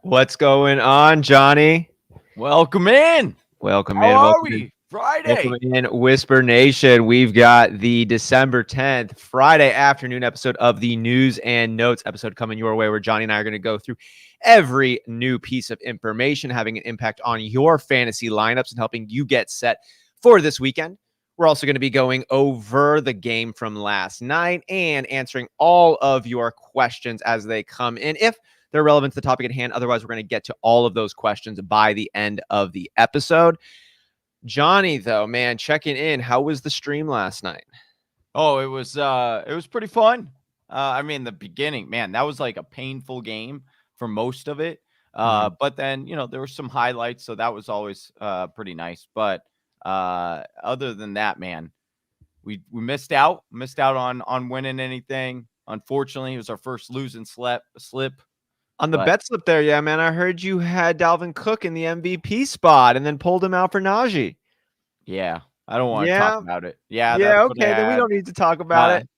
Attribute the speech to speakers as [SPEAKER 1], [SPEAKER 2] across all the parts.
[SPEAKER 1] What's going on, Johnny?
[SPEAKER 2] Welcome in.
[SPEAKER 1] Welcome
[SPEAKER 2] How
[SPEAKER 1] in.
[SPEAKER 2] are
[SPEAKER 1] Welcome
[SPEAKER 2] we?
[SPEAKER 1] in.
[SPEAKER 2] Friday.
[SPEAKER 1] Welcome in, Whisper Nation. We've got the December 10th, Friday afternoon episode of the News and Notes episode coming your way, where Johnny and I are going to go through every new piece of information having an impact on your fantasy lineups and helping you get set for this weekend. We're also going to be going over the game from last night and answering all of your questions as they come in, if they're relevant to the topic at hand. Otherwise, we're going to get to all of those questions by the end of the episode. Johnny, though, man, checking in. How was the stream last night?
[SPEAKER 2] Oh, it was pretty fun. The beginning, man, that was like a painful game for most of it. But then, there were some highlights, so that was always pretty nice. But other than that, man, we missed out on winning anything. Unfortunately, it was our first losing slip.
[SPEAKER 1] On the bet slip there, yeah, man, I heard you had Dalvin Cook in the MVP spot and then pulled him out for Najee.
[SPEAKER 2] Yeah, I don't want to talk about it. Yeah,
[SPEAKER 1] okay, then we don't need to talk about it.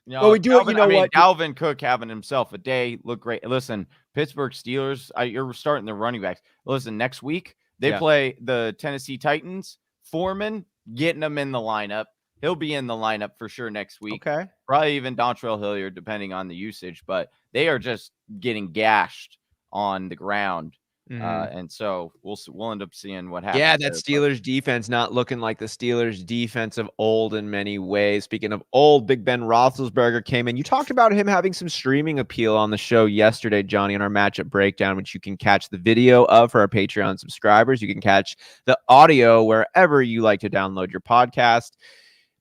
[SPEAKER 2] Well, we do it. Dalvin Cook having himself a day looked great. Listen, Pittsburgh Steelers, you're starting the running backs. Listen, next week they play the Tennessee Titans. Foreman, getting him in the lineup. He'll be in the lineup for sure next week.
[SPEAKER 1] Okay.
[SPEAKER 2] Probably even Dontrell Hilliard, depending on the usage. But they are just getting gashed on the ground. And so we'll end up seeing what happens.
[SPEAKER 1] Yeah, that Steelers defense not looking like the Steelers defense of old in many ways. Speaking of old, Big Ben Roethlisberger came in. You talked about him having some streaming appeal on the show yesterday, Johnny, on our matchup breakdown, which you can catch the video of for our Patreon subscribers. You can catch the audio wherever you like to download your podcast.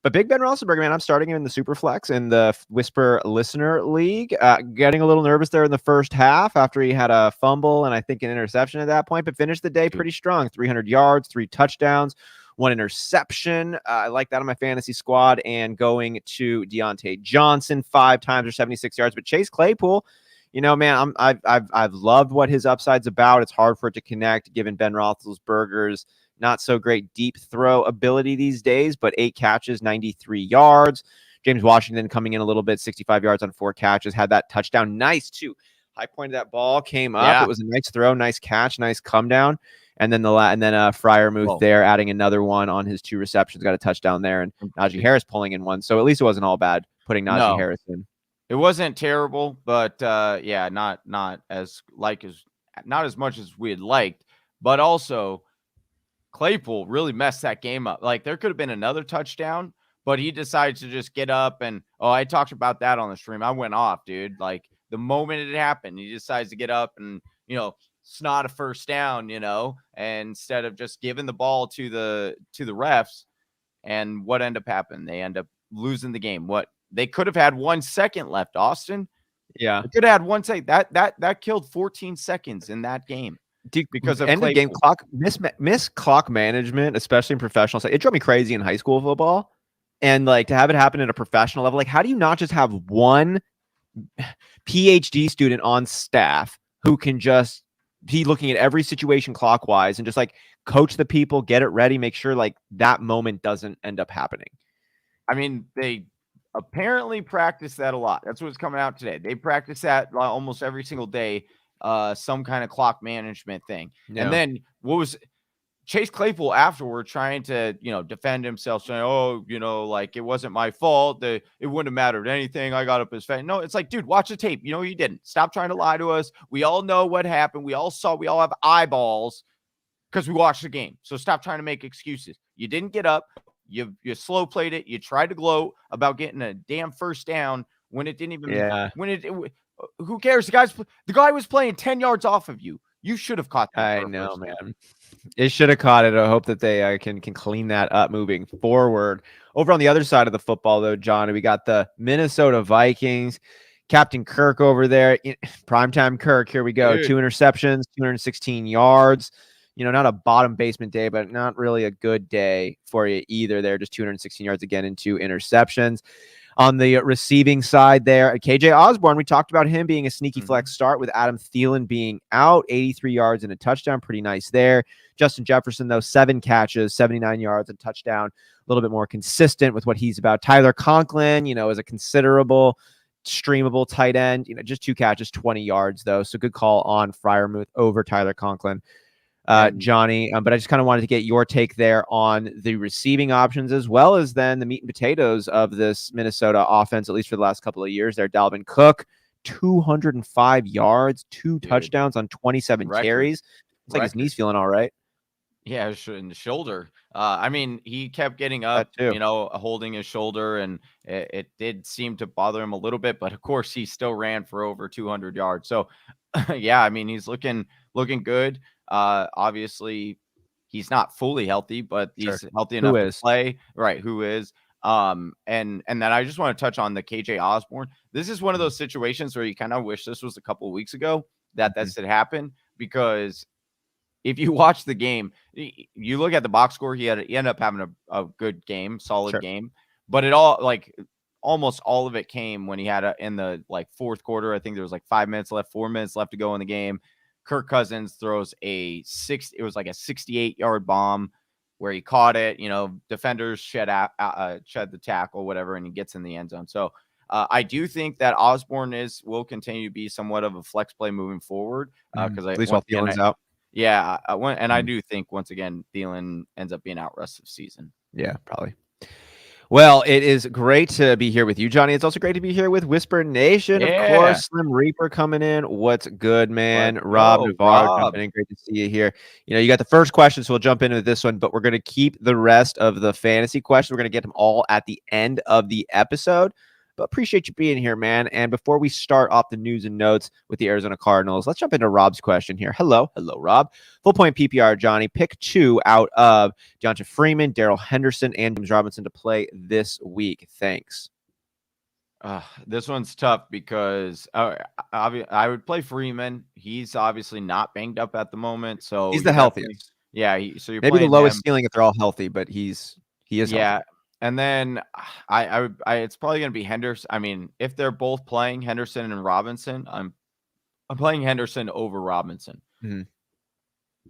[SPEAKER 1] But Big Ben Roethlisberger, man, I'm starting him in the Superflex in the Whisper Listener League. Getting a little nervous there in the first half after he had a fumble and I think an interception at that point, but finished the day pretty strong. 300 yards, 3 touchdowns, 1 interception. I like that on my fantasy squad. And going to Deontay Johnson 5 times or 76 yards. But Chase Claypool, man, I've loved what his upside's about. It's hard for it to connect given Ben Roethlisberger's not so great deep throw ability these days, but 8 catches, 93 yards. James Washington coming in a little bit, 65 yards on 4 catches, had that touchdown. Nice, too. High point of that ball came up. Yeah. It was a nice throw, nice catch, nice come down. And then Freiermuth there, adding another one on his 2 receptions, got a touchdown there, and Najee Harris pulling in 1. So at least it wasn't all bad putting Najee Harris in.
[SPEAKER 2] It wasn't terrible, but not as much as we had liked, but also Claypool really messed that game up. Like, there could have been another touchdown, but he decides to just get up and, I talked about that on the stream. I went off, dude. Like, the moment it happened, he decides to get up and, snot a first down, and instead of just giving the ball to the refs. And what ended up happening? They end up losing the game. They could have had 1 second left, Austin.
[SPEAKER 1] Yeah.
[SPEAKER 2] They could have had 1 second. That killed 14 seconds in that game.
[SPEAKER 1] Because of end of game clock miss clock management, especially in professional. It drove me crazy in high school football, and like to have it happen at a professional level. Like, how do you not just have one PhD student on staff who can just be looking at every situation clockwise and just like coach the people, get it ready, make sure like that moment doesn't end up happening?
[SPEAKER 2] I mean, they apparently practice that a lot. That's what's coming out today. They practice that almost every single day. Some kind of clock management thing. Yeah. And then what was Chase Claypool afterward trying to, defend himself, saying, like it wasn't my fault. It wouldn't have mattered anything. I got up his face. No, it's like, dude, watch the tape. You didn't. Stop trying to lie to us. We all know what happened. We all have eyeballs because we watched the game. So stop trying to make excuses. You didn't get up. You slow played it. You tried to gloat about getting a damn first down when it didn't even who cares? The guy was playing 10 yards off of you. You should have caught that.
[SPEAKER 1] I know, man. It should have caught it. I hope that they can clean that up moving forward. Over on the other side of the football, though, John, we got the Minnesota Vikings. Captain Kirk over there. Primetime Kirk. Here we go. Dude. 2 interceptions, 216 yards. Not a bottom basement day, but not really a good day for you either there. Just 216 yards again and 2 interceptions. On the receiving side there, KJ Osborne, we talked about him being a sneaky flex start with Adam Thielen being out, 83 yards and a touchdown. Pretty nice there. Justin Jefferson, though, 7 catches, 79 yards and touchdown. A little bit more consistent with what he's about. Tyler Conklin, is a considerable streamable tight end. Just 2 catches, 20 yards though. So good call on Freiermuth over Tyler Conklin. Johnny, but I just kind of wanted to get your take there on the receiving options as well as then the meat and potatoes of this Minnesota offense, at least for the last couple of years there. Dalvin Cook, 205 yards, 2 touchdowns on 27 carries. It's like his knee's feeling all right.
[SPEAKER 2] Yeah, in the shoulder. I mean, he kept getting up, holding his shoulder, and it did seem to bother him a little bit. But of course, he still ran for over 200 yards. So, yeah, I mean, he's looking good. Obviously, he's not fully healthy, but he's healthy enough to play. Right? Who is? And then I just want to touch on the KJ Osborne. This is one of those situations where you kind of wish this was a couple of weeks ago that this had happened, because if you watch the game, you look at the box score, he ended up having a good game, solid game, but almost all of it came when he had in the fourth quarter. I think there was 4 minutes left to go in the game. Kirk Cousins throws it was like a 68-yard bomb where he caught it, defenders shed the tackle, whatever, and he gets in the end zone. So I do think that Osborne will continue to be somewhat of a flex play moving forward. Because
[SPEAKER 1] at least while Thielen's out.
[SPEAKER 2] Yeah, I do think once again Thielen ends up being out rest of the season.
[SPEAKER 1] Yeah, probably. Well, it is great to be here with you, Johnny. It's also great to be here with Whisper Nation. Of course, Slim Reaper coming in. What's good, man? Rob Navarro jumping in. Great to see you here. You got the first question, so we'll jump into this one, but we're going to keep the rest of the fantasy questions. We're going to get them all at the end of the episode. But appreciate you being here, man. And before we start off the news and notes with the Arizona Cardinals, let's jump into Rob's question here. Hello, Rob. Full point PPR, Johnny. Pick 2 out of Deonta Freeman, Darrell Henderson, and James Robinson to play this week. Thanks.
[SPEAKER 2] This one's tough because I would play Freeman. He's obviously not banged up at the moment, so
[SPEAKER 1] he's the healthiest.
[SPEAKER 2] Yeah, so you're
[SPEAKER 1] maybe the lowest ceiling if they're all healthy, but he is.
[SPEAKER 2] Yeah.
[SPEAKER 1] Healthy.
[SPEAKER 2] And then it's probably going to be Henderson. I mean, if they're both playing Henderson and Robinson, I'm playing Henderson over Robinson.
[SPEAKER 1] Mm-hmm.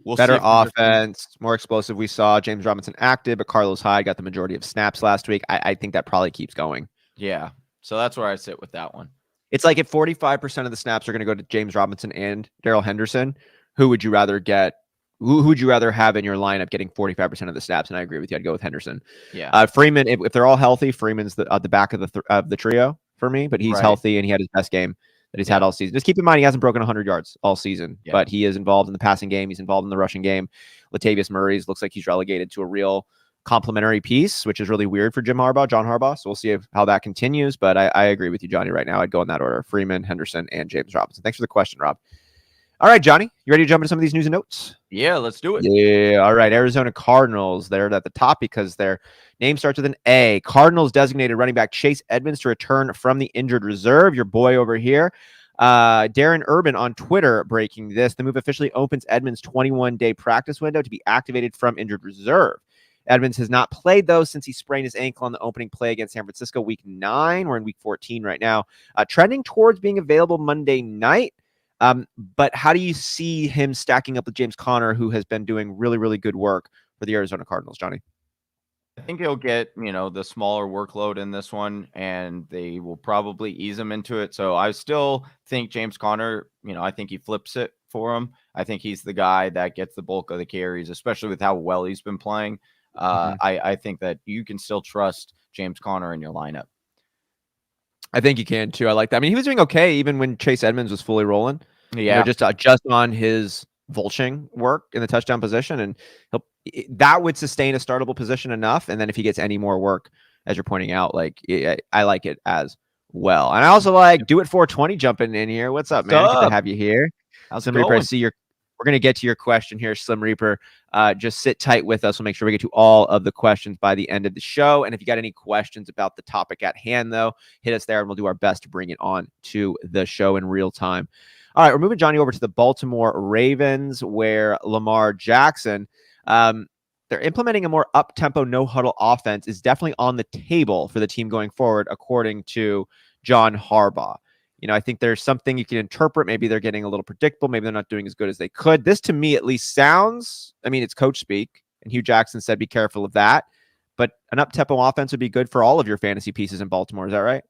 [SPEAKER 1] We'll better offense, more explosive. We saw James Robinson active, but Carlos Hyde got the majority of snaps last week. I think that probably keeps going.
[SPEAKER 2] Yeah. So that's where I sit with that one.
[SPEAKER 1] It's like if 45% of the snaps are going to go to James Robinson and Darrell Henderson, who would you rather get? Who would you rather have in your lineup getting 45% of the snaps? And I agree with you. I'd go with Henderson.
[SPEAKER 2] Yeah.
[SPEAKER 1] Freeman, if they're all healthy, Freeman's the back of the trio for me, but he's healthy and he had his best game that he's had all season. Just keep in mind, he hasn't broken 100 yards all season, but he is involved in the passing game. He's involved in the rushing game. Latavius Murray's looks like he's relegated to a real complementary piece, which is really weird for John Harbaugh. So we'll see how that continues. But I agree with you, Johnny, right now. I'd go in that order: Freeman, Henderson, and James Robinson. Thanks for the question, Rob. All right, Johnny, you ready to jump into some of these news and notes?
[SPEAKER 2] Yeah, let's do it.
[SPEAKER 1] Yeah, all right. Arizona Cardinals, they're at the top because their name starts with an A. Cardinals designated running back Chase Edmonds to return from the injured reserve. Your boy over here, Darren Urban on Twitter breaking this. The move officially opens Edmonds' 21-day practice window to be activated from injured reserve. Edmonds has not played, though, since he sprained his ankle on the opening play against San Francisco week 9. We're in week 14 right now. Trending towards being available Monday night. But how do you see him stacking up with James Conner, who has been doing really, really good work for the Arizona Cardinals, Johnny?
[SPEAKER 2] I think he'll get, the smaller workload in this one, and they will probably ease him into it. So I still think James Conner, I think he flips it for him. I think he's the guy that gets the bulk of the carries, especially with how well he's been playing. I think that you can still trust James Conner in your lineup.
[SPEAKER 1] I think you can too. I like that. I mean, he was doing okay even when Chase Edmonds was fully rolling.
[SPEAKER 2] Yeah,
[SPEAKER 1] just on his vulching work in the touchdown position, and that would sustain a startable position enough. And then if he gets any more work, as you're pointing out, I like it as well. And I also like Do It 420 jumping in here. What's up, man? Good to have you here.
[SPEAKER 2] How's
[SPEAKER 1] it going? We're going to get to your question here, Slim Reaper. Just sit tight with us. We'll make sure we get to all of the questions by the end of the show. And if you got any questions about the topic at hand, though, hit us there and we'll do our best to bring it on to the show in real time. All right, we're moving Johnny over to the Baltimore Ravens, where Lamar Jackson, they're implementing a more up-tempo, no-huddle offense is definitely on the table for the team going forward, according to John Harbaugh. I think there's something you can interpret. Maybe they're getting a little predictable. Maybe they're not doing as good as they could. This, to me, at least sounds, it's coach speak. And Hugh Jackson said, be careful of that. But an up-tempo offense would be good for all of your fantasy pieces in Baltimore. Is that right?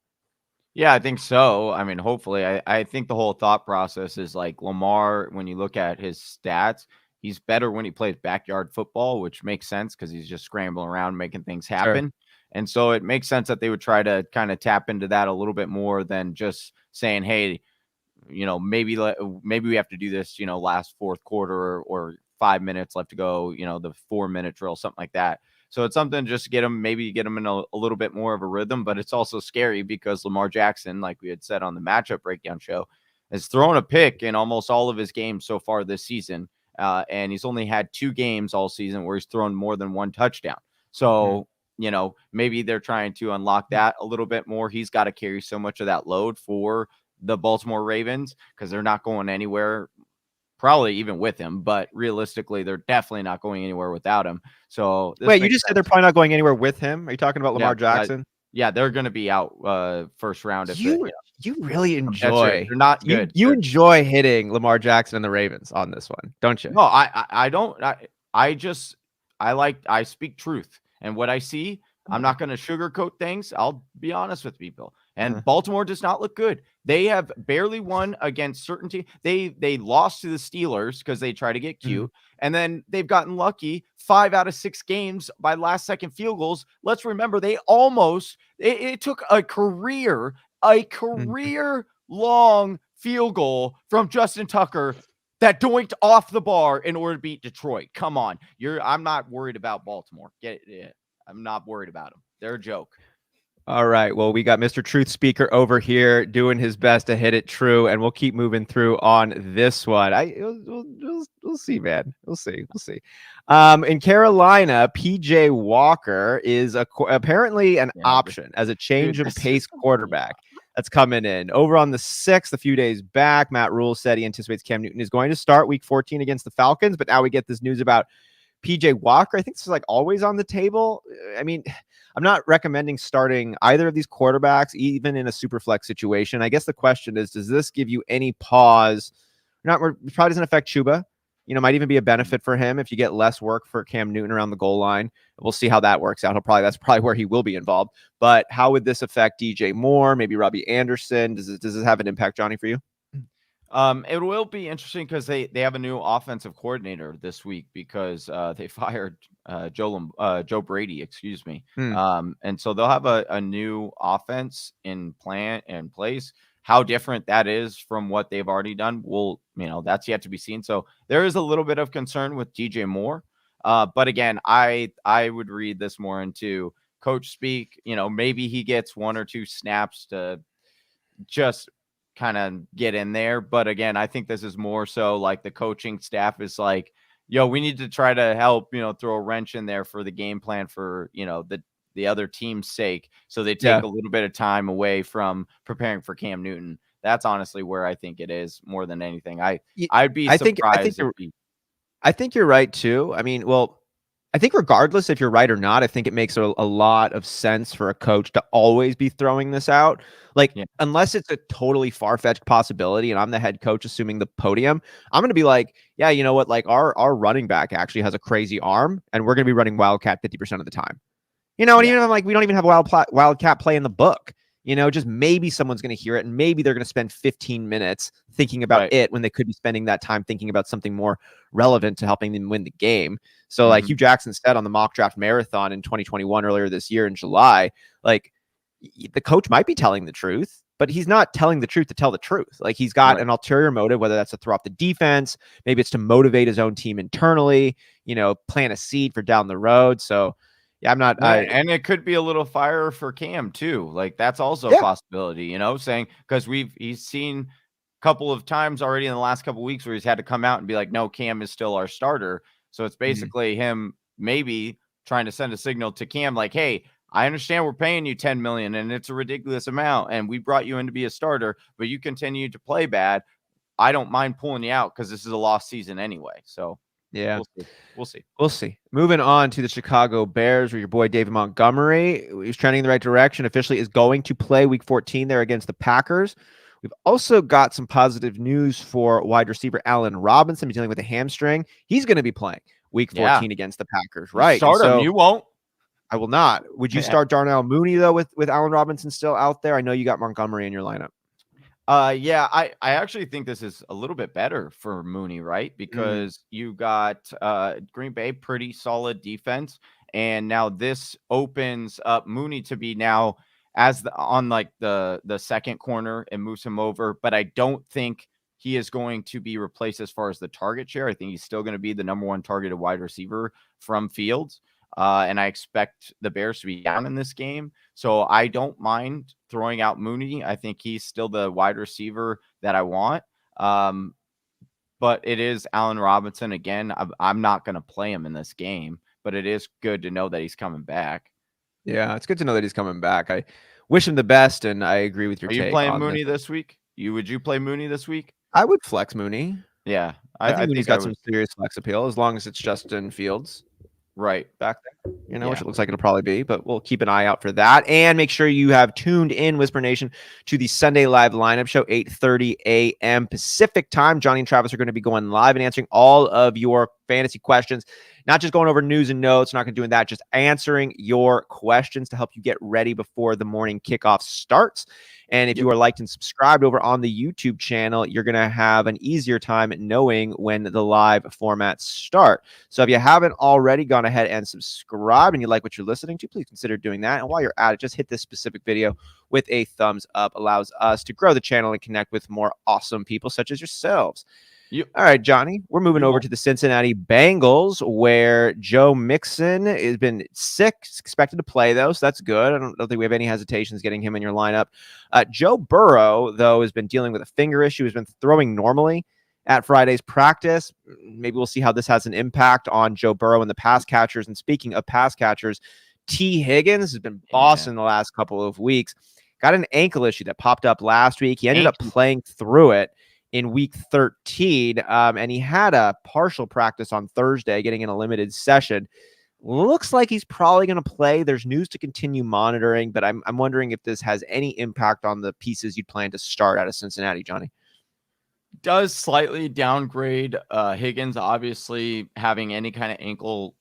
[SPEAKER 2] Yeah, I think so. I mean, hopefully, I think the whole thought process is like Lamar, when you look at his stats, he's better when he plays backyard football, which makes sense because he's just scrambling around making things
[SPEAKER 1] Sure.
[SPEAKER 2] happen. And so it makes sense that they would try to kind of tap into that a little bit more than just saying, hey, maybe we have to do this, last fourth quarter or 5 minutes left to go, the 4-minute drill, something like that. So it's something just to get them in a little bit more of a rhythm, but it's also scary because Lamar Jackson, like we had said on the matchup breakdown show, has thrown a pick in almost all of his games so far this season. And he's only had 2 games all season where he's thrown more than 1 touchdown. So, maybe they're trying to unlock that a little bit more. He's got to carry so much of that load for the Baltimore Ravens because they're not going anywhere, probably even with him, but realistically, they're definitely not going anywhere without him. So
[SPEAKER 1] wait, you just said they're probably not going anywhere with him? Are you talking about Lamar Jackson?
[SPEAKER 2] Yeah, they're going to be out first round. If
[SPEAKER 1] you really enjoy.
[SPEAKER 2] They're not good.
[SPEAKER 1] You enjoy hitting Lamar Jackson and the Ravens on this one, don't you?
[SPEAKER 2] No, I don't. I speak truth, and what I see, I'm not going to sugarcoat things. I'll be honest with people. And Baltimore does not look good. They have barely won against certainty. They lost to the Steelers because they try to get cute. And then they've gotten lucky 5 out of 6 games by last second field goals. Let's remember, they almost, it took a career long field goal from Justin Tucker that doinked off the bar in order to beat Detroit. Come on. I'm not worried about Baltimore. I'm not worried about them. They're a joke.
[SPEAKER 1] All right. Well, we got Mr. Truth Speaker over here doing his best to hit it true, and we'll keep moving through on this one. We'll see, man. We'll see. In Carolina, PJ Walker is apparently an option as a change of pace quarterback that's coming in. Over on the 6th, a few days back, Matt Rule said he anticipates Cam Newton is going to start Week 14 against the Falcons, but now we get this news about PJ Walker. I think this is like always on the table. I mean, I'm not recommending starting either of these quarterbacks, even in a super flex situation. I guess the question is, does this give you any pause? It probably doesn't affect Chuba. Might even be a benefit for him if you get less work for Cam Newton around the goal line. We'll see how that works out. That's probably where he will be involved. But how would this affect DJ Moore, maybe Robbie Anderson? Does this have an impact, Johnny, for you?
[SPEAKER 2] It will be interesting because they have a new offensive coordinator this week because they fired Joe Brady, excuse me. And so they'll have a new offense in place. How different that is from what they've already done, that's yet to be seen. So there is a little bit of concern with DJ Moore. But again, I would read this more into coach speak. Maybe he gets 1 or 2 snaps to just kind of get in there. But again, I think this is more so like the coaching staff is like, we need to try to help, throw a wrench in there for the game plan for, the other team's sake. So they take a little bit of time away from preparing for Cam Newton. That's honestly where I think it is more than anything. I'd be surprised.
[SPEAKER 1] I think you're right too. I mean, I think regardless if you're right or not, I think it makes a lot of sense for a coach to always be throwing this out. Unless it's a totally far-fetched possibility and I'm the head coach assuming the podium, I'm going to be like, yeah, you know what? Like our running back actually has a crazy arm and we're going to be running Wildcat 50% of the time. And even like we don't even have a Wildcat play in the book. Just maybe someone's going to hear it and maybe they're going to spend 15 minutes thinking about it when they could be spending that time thinking about something more relevant to helping them win the game. So like Hugh Jackson said on the mock draft marathon in 2021 earlier this year in July, like the coach might be telling the truth, but he's not telling the truth to tell the truth. Like he's got an ulterior motive, whether that's to throw off the defense, maybe it's to motivate his own team internally, plant a seed for down the road. So yeah, I'm not.
[SPEAKER 2] And it could be a little fire for Cam too. Like that's also a possibility, saying because he's seen a couple of times already in the last couple of weeks where he's had to come out and be like, no, Cam is still our starter. So it's basically him maybe trying to send a signal to Cam like, hey, I understand we're paying you $10 million and it's a ridiculous amount. And we brought you in to be a starter, but you continue to play bad. I don't mind pulling you out because this is a lost season anyway. So
[SPEAKER 1] yeah,
[SPEAKER 2] we'll see.
[SPEAKER 1] Moving on to the Chicago Bears, where your boy David Montgomery, he's trending in the right direction, officially is going to play Week 14 there against the Packers. We've also got some positive news for wide receiver Allen Robinson. He's dealing with a hamstring. He's going to be playing Week 14 against the Packers, right?
[SPEAKER 2] Start him. You won't.
[SPEAKER 1] I will not. Would you start Darnell Mooney though with Allen Robinson still out there? I know you got Montgomery in your lineup.
[SPEAKER 2] Yeah, I actually think this is a little bit better for Mooney, right? Because you got Green Bay, pretty solid defense, and now this opens up Mooney to be now on the second corner and moves him over. But I don't think he is going to be replaced as far as the target share. I think he's still going to be the number one targeted wide receiver from Fields. And I expect the Bears to be down in this game. So I don't mind throwing out Mooney. I think he's still the wide receiver that I want. But it is Allen Robinson. Again, I'm not going to play him in this game, but it is good to know that he's coming back.
[SPEAKER 1] Yeah, it's good to know that he's coming back. I wish him the best, and I agree with your take.
[SPEAKER 2] Are you playing Mooney this week? Would you play Mooney this week?
[SPEAKER 1] I would flex Mooney.
[SPEAKER 2] Yeah.
[SPEAKER 1] I think Mooney's got some serious flex appeal as long as it's Justin Fields.
[SPEAKER 2] Right
[SPEAKER 1] back there, which it looks like it'll probably be, but we'll keep an eye out for that. And make sure you have tuned in, Whisper Nation, to the Sunday Live lineup show, 8:30 a.m. Pacific time. Johnny and Travis are going to be going live and answering all of your fantasy questions, not just going over news and notes, not going to doing that, just answering your questions to help you get ready before the morning kickoff starts. And if you are liked and subscribed over on the YouTube channel, you're going to have an easier time knowing when the live formats start. So if you haven't already gone ahead and subscribed and you like what you're listening to, please consider doing that. And while you're at it, just hit this specific video with a thumbs up. Allows us to grow the channel and connect with more awesome people such as yourselves. All right, Johnny, we're moving over to the Cincinnati Bengals, where Joe Mixon has been sick, expected to play, though, so that's good. I don't think we have any hesitations getting him in your lineup. Joe Burrow, though, has been dealing with a finger issue, has been throwing normally at Friday's practice. Maybe we'll see how this has an impact on Joe Burrow and the pass catchers. And speaking of pass catchers, T. Higgins has been bossing the last couple of weeks. Got an ankle issue that popped up last week. He ended up playing through it in week 13, and he had a partial practice on Thursday, getting in a limited session. Looks like he's probably going to play. There's news to continue monitoring, but I'm wondering if this has any impact on the pieces you'd plan to start out of Cincinnati, Johnny.
[SPEAKER 2] Does slightly downgrade Higgins, obviously having any kind of ankle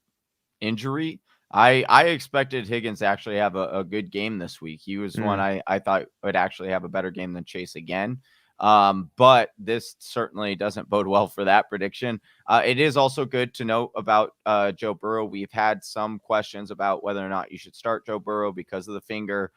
[SPEAKER 2] injury. I expected Higgins to actually have a good game this week. He was one I thought would actually have a better game than Chase again. But this certainly doesn't bode well for that prediction. It is also good to note about Joe Burrow. We've had some questions about whether or not you should start Joe Burrow because of the finger.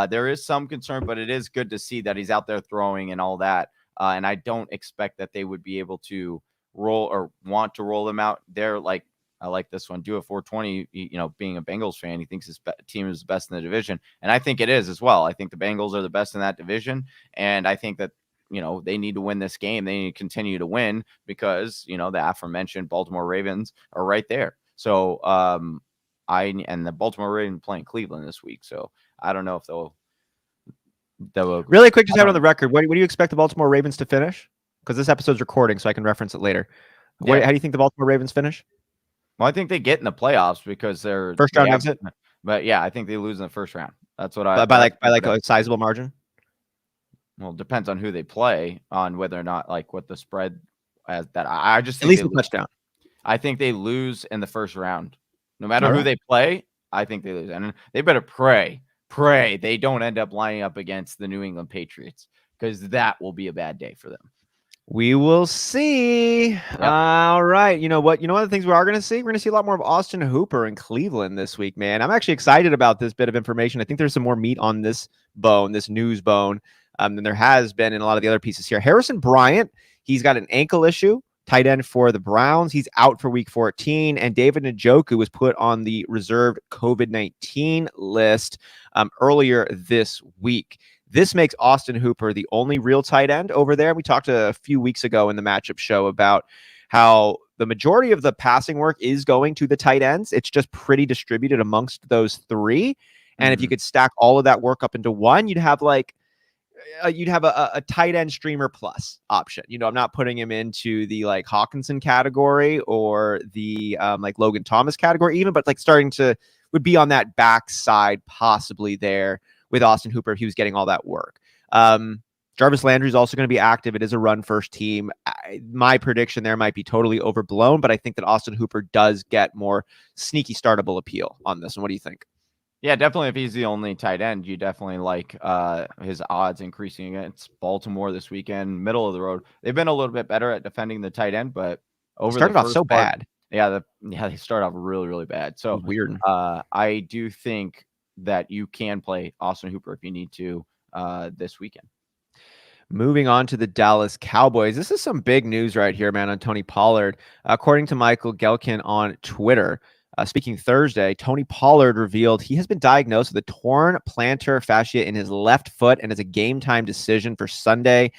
[SPEAKER 2] There is some concern, but it is good to see that he's out there throwing and all that. And I don't expect that they would be able to roll or want to roll them out. They're like, I like this one. Do a 420, being a Bengals fan, he thinks his team is the best in the division. And I think it is as well. I think the Bengals are the best in that division. And I think that, they need to win this game. They need to continue to win because, the aforementioned Baltimore Ravens are right there. So and the Baltimore Ravens playing Cleveland this week. So I don't know if they'll
[SPEAKER 1] really quick, just have it on the record. What do you expect the Baltimore Ravens to finish? Because this episode's recording, so I can reference it later. How do you think the Baltimore Ravens finish?
[SPEAKER 2] Well, I think they get in the playoffs because they're
[SPEAKER 1] first round exit.
[SPEAKER 2] But yeah, I think they lose in the first round. That's what I
[SPEAKER 1] by a sizable margin.
[SPEAKER 2] Well, it depends on who they play, on whether or not what the spread as that. I just think
[SPEAKER 1] at least a touchdown.
[SPEAKER 2] I think they lose in the first round, no matter who they play. I think they lose, and they better pray they don't end up lining up against the New England Patriots, because that will be a bad day for them.
[SPEAKER 1] We will see. Yep. All right. You know what? One of the things we are going to see? We're going to see a lot more of Austin Hooper in Cleveland this week, man. I'm actually excited about this bit of information. I think there's some more meat on this bone, this news bone, than there has been in a lot of the other pieces here. Harrison Bryant, he's got an ankle issue, tight end for the Browns. He's out for week 14. And David Njoku was put on the reserved COVID-19 list earlier this week. This makes Austin Hooper the only real tight end over there. We talked a few weeks ago in the matchup show about how the majority of the passing work is going to the tight ends. It's just pretty distributed amongst those three. And if you could stack all of that work up into one, you'd have a tight end streamer plus option. I'm not putting him into the Hawkinson category or the Logan Thomas category even, but would be on that backside possibly there with Austin Hooper if he was getting all that work. Jarvis Landry is also going to be active. It is a run first team. My prediction there might be totally overblown, but I think that Austin Hooper does get more sneaky startable appeal on this one. What do you think?
[SPEAKER 2] Yeah, definitely. If he's the only tight end, you definitely like his odds increasing against Baltimore this weekend. Middle of the road. They've been a little bit better at defending the tight end, but
[SPEAKER 1] It
[SPEAKER 2] over the
[SPEAKER 1] started off so
[SPEAKER 2] first part,
[SPEAKER 1] bad.
[SPEAKER 2] they start off really, really bad.
[SPEAKER 1] It
[SPEAKER 2] So
[SPEAKER 1] was weird.
[SPEAKER 2] I do think that you can play Austin Hooper if you need to this weekend.
[SPEAKER 1] Moving on to the Dallas Cowboys. This is some big news right here, man, on Tony Pollard. According to Michael Gelkin on Twitter, speaking Thursday, Tony Pollard revealed he has been diagnosed with a torn plantar fascia in his left foot and is a game time decision for Sunday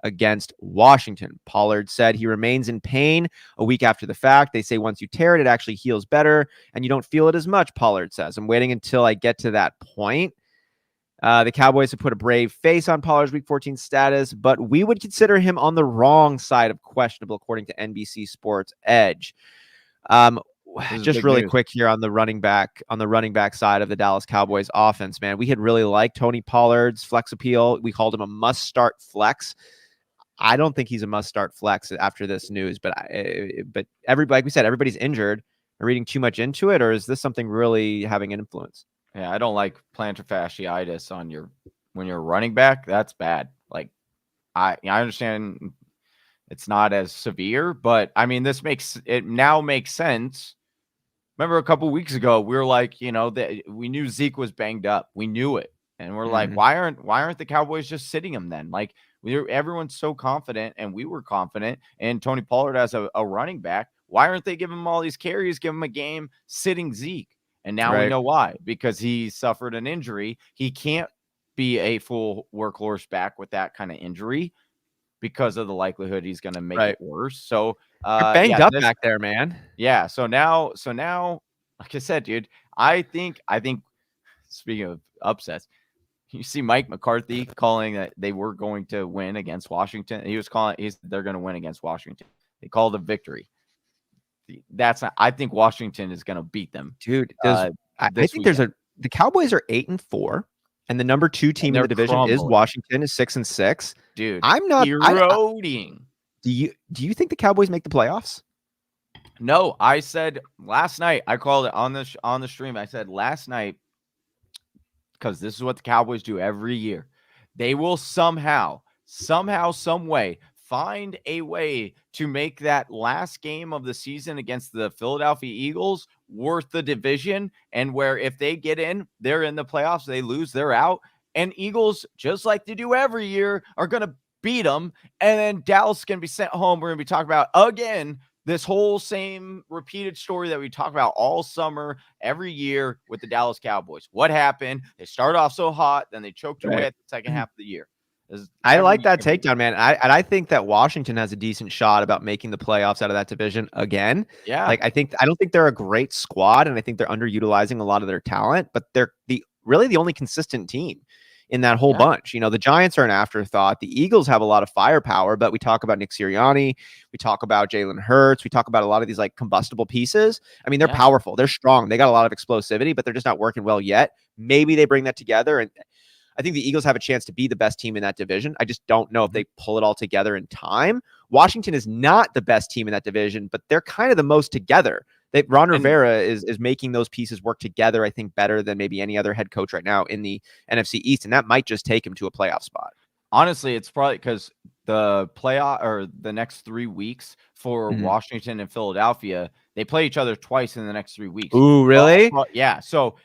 [SPEAKER 1] against Washington. Pollard said he remains in pain a week after the fact. They say once you tear it, it actually heals better and you don't feel it as much, Pollard says. I'm waiting until I get to that point. The Cowboys have put a brave face on Pollard's Week 14 status, but we would consider him on the wrong side of questionable, according to NBC Sports Edge. Just really quick here on the running back side of the Dallas Cowboys offense, man. We had really liked Tony Pollard's flex appeal. We called him a must-start flex. I don't think he's a must-start flex after this news, but everybody, like we said, everybody's injured. Are reading too much into it, or is this something really having an influence?
[SPEAKER 2] Yeah, I don't like plantar fasciitis when you're running back. That's bad. Like, I understand it's not as severe, but I mean, now makes sense. Remember a couple weeks ago, we were like, that we knew Zeke was banged up. We knew it. And we're like, why aren't the Cowboys just sitting him then? Like, everyone's so confident, and we were confident, and Tony Pollard as a running back. Why aren't they giving him all these carries, give him a game, sitting Zeke? And now we know why, because he suffered an injury. He can't be a full workhorse back with that kind of injury because of the likelihood he's going to make it worse. So
[SPEAKER 1] you're banged up back there, man.
[SPEAKER 2] Yeah. So now, like I said, dude, I think speaking of upsets, you see Mike McCarthy calling that they were going to win against Washington. They're going to win against Washington. They called a victory. I think Washington is going to beat them,
[SPEAKER 1] dude. I think the Cowboys are 8-4, and the number 2 team in the division is Washington, is 6-6.
[SPEAKER 2] Dude,
[SPEAKER 1] I'm not
[SPEAKER 2] eroding.
[SPEAKER 1] Do you think the Cowboys make the playoffs?
[SPEAKER 2] No, I said last night. I called it on the stream. I said last night, because this is what the Cowboys do every year. They will somehow, some way find a way to make that last game of the season against the Philadelphia Eagles worth the division, and where if they get in, they're in the playoffs. They lose, they're out. And Eagles, just like they do every year, are going to beat them. And then Dallas is going to be sent home. We're going to be talking about, again, this whole same repeated story that we talk about all summer, every year with the Dallas Cowboys. What happened? They started off so hot, then they choked away at the second half of the year.
[SPEAKER 1] I like that takedown, man. I think that Washington has a decent shot about making the playoffs out of that division again.
[SPEAKER 2] Yeah.
[SPEAKER 1] Like, I don't think they're a great squad, and I think they're underutilizing a lot of their talent, but they're really the only consistent team in that whole bunch. The Giants are an afterthought. The Eagles have a lot of firepower, but we talk about Nick Sirianni, we talk about Jalen Hurts, we talk about a lot of these like combustible pieces. I mean, they're powerful, they're strong, they got a lot of explosivity, but they're just not working well yet. Maybe they bring that together, and I think the Eagles have a chance to be the best team in that division. I just don't know if they pull it all together in time. Washington is not the best team in that division, but they're kind of the most together. Ron Rivera is making those pieces work together, I think, better than maybe any other head coach right now in the NFC East, and that might just take him to a playoff spot.
[SPEAKER 2] Honestly, it's probably because the playoff or the next 3 weeks for Washington and Philadelphia, they play each other twice in the next 3 weeks.
[SPEAKER 1] Ooh, really?
[SPEAKER 2] Yeah. So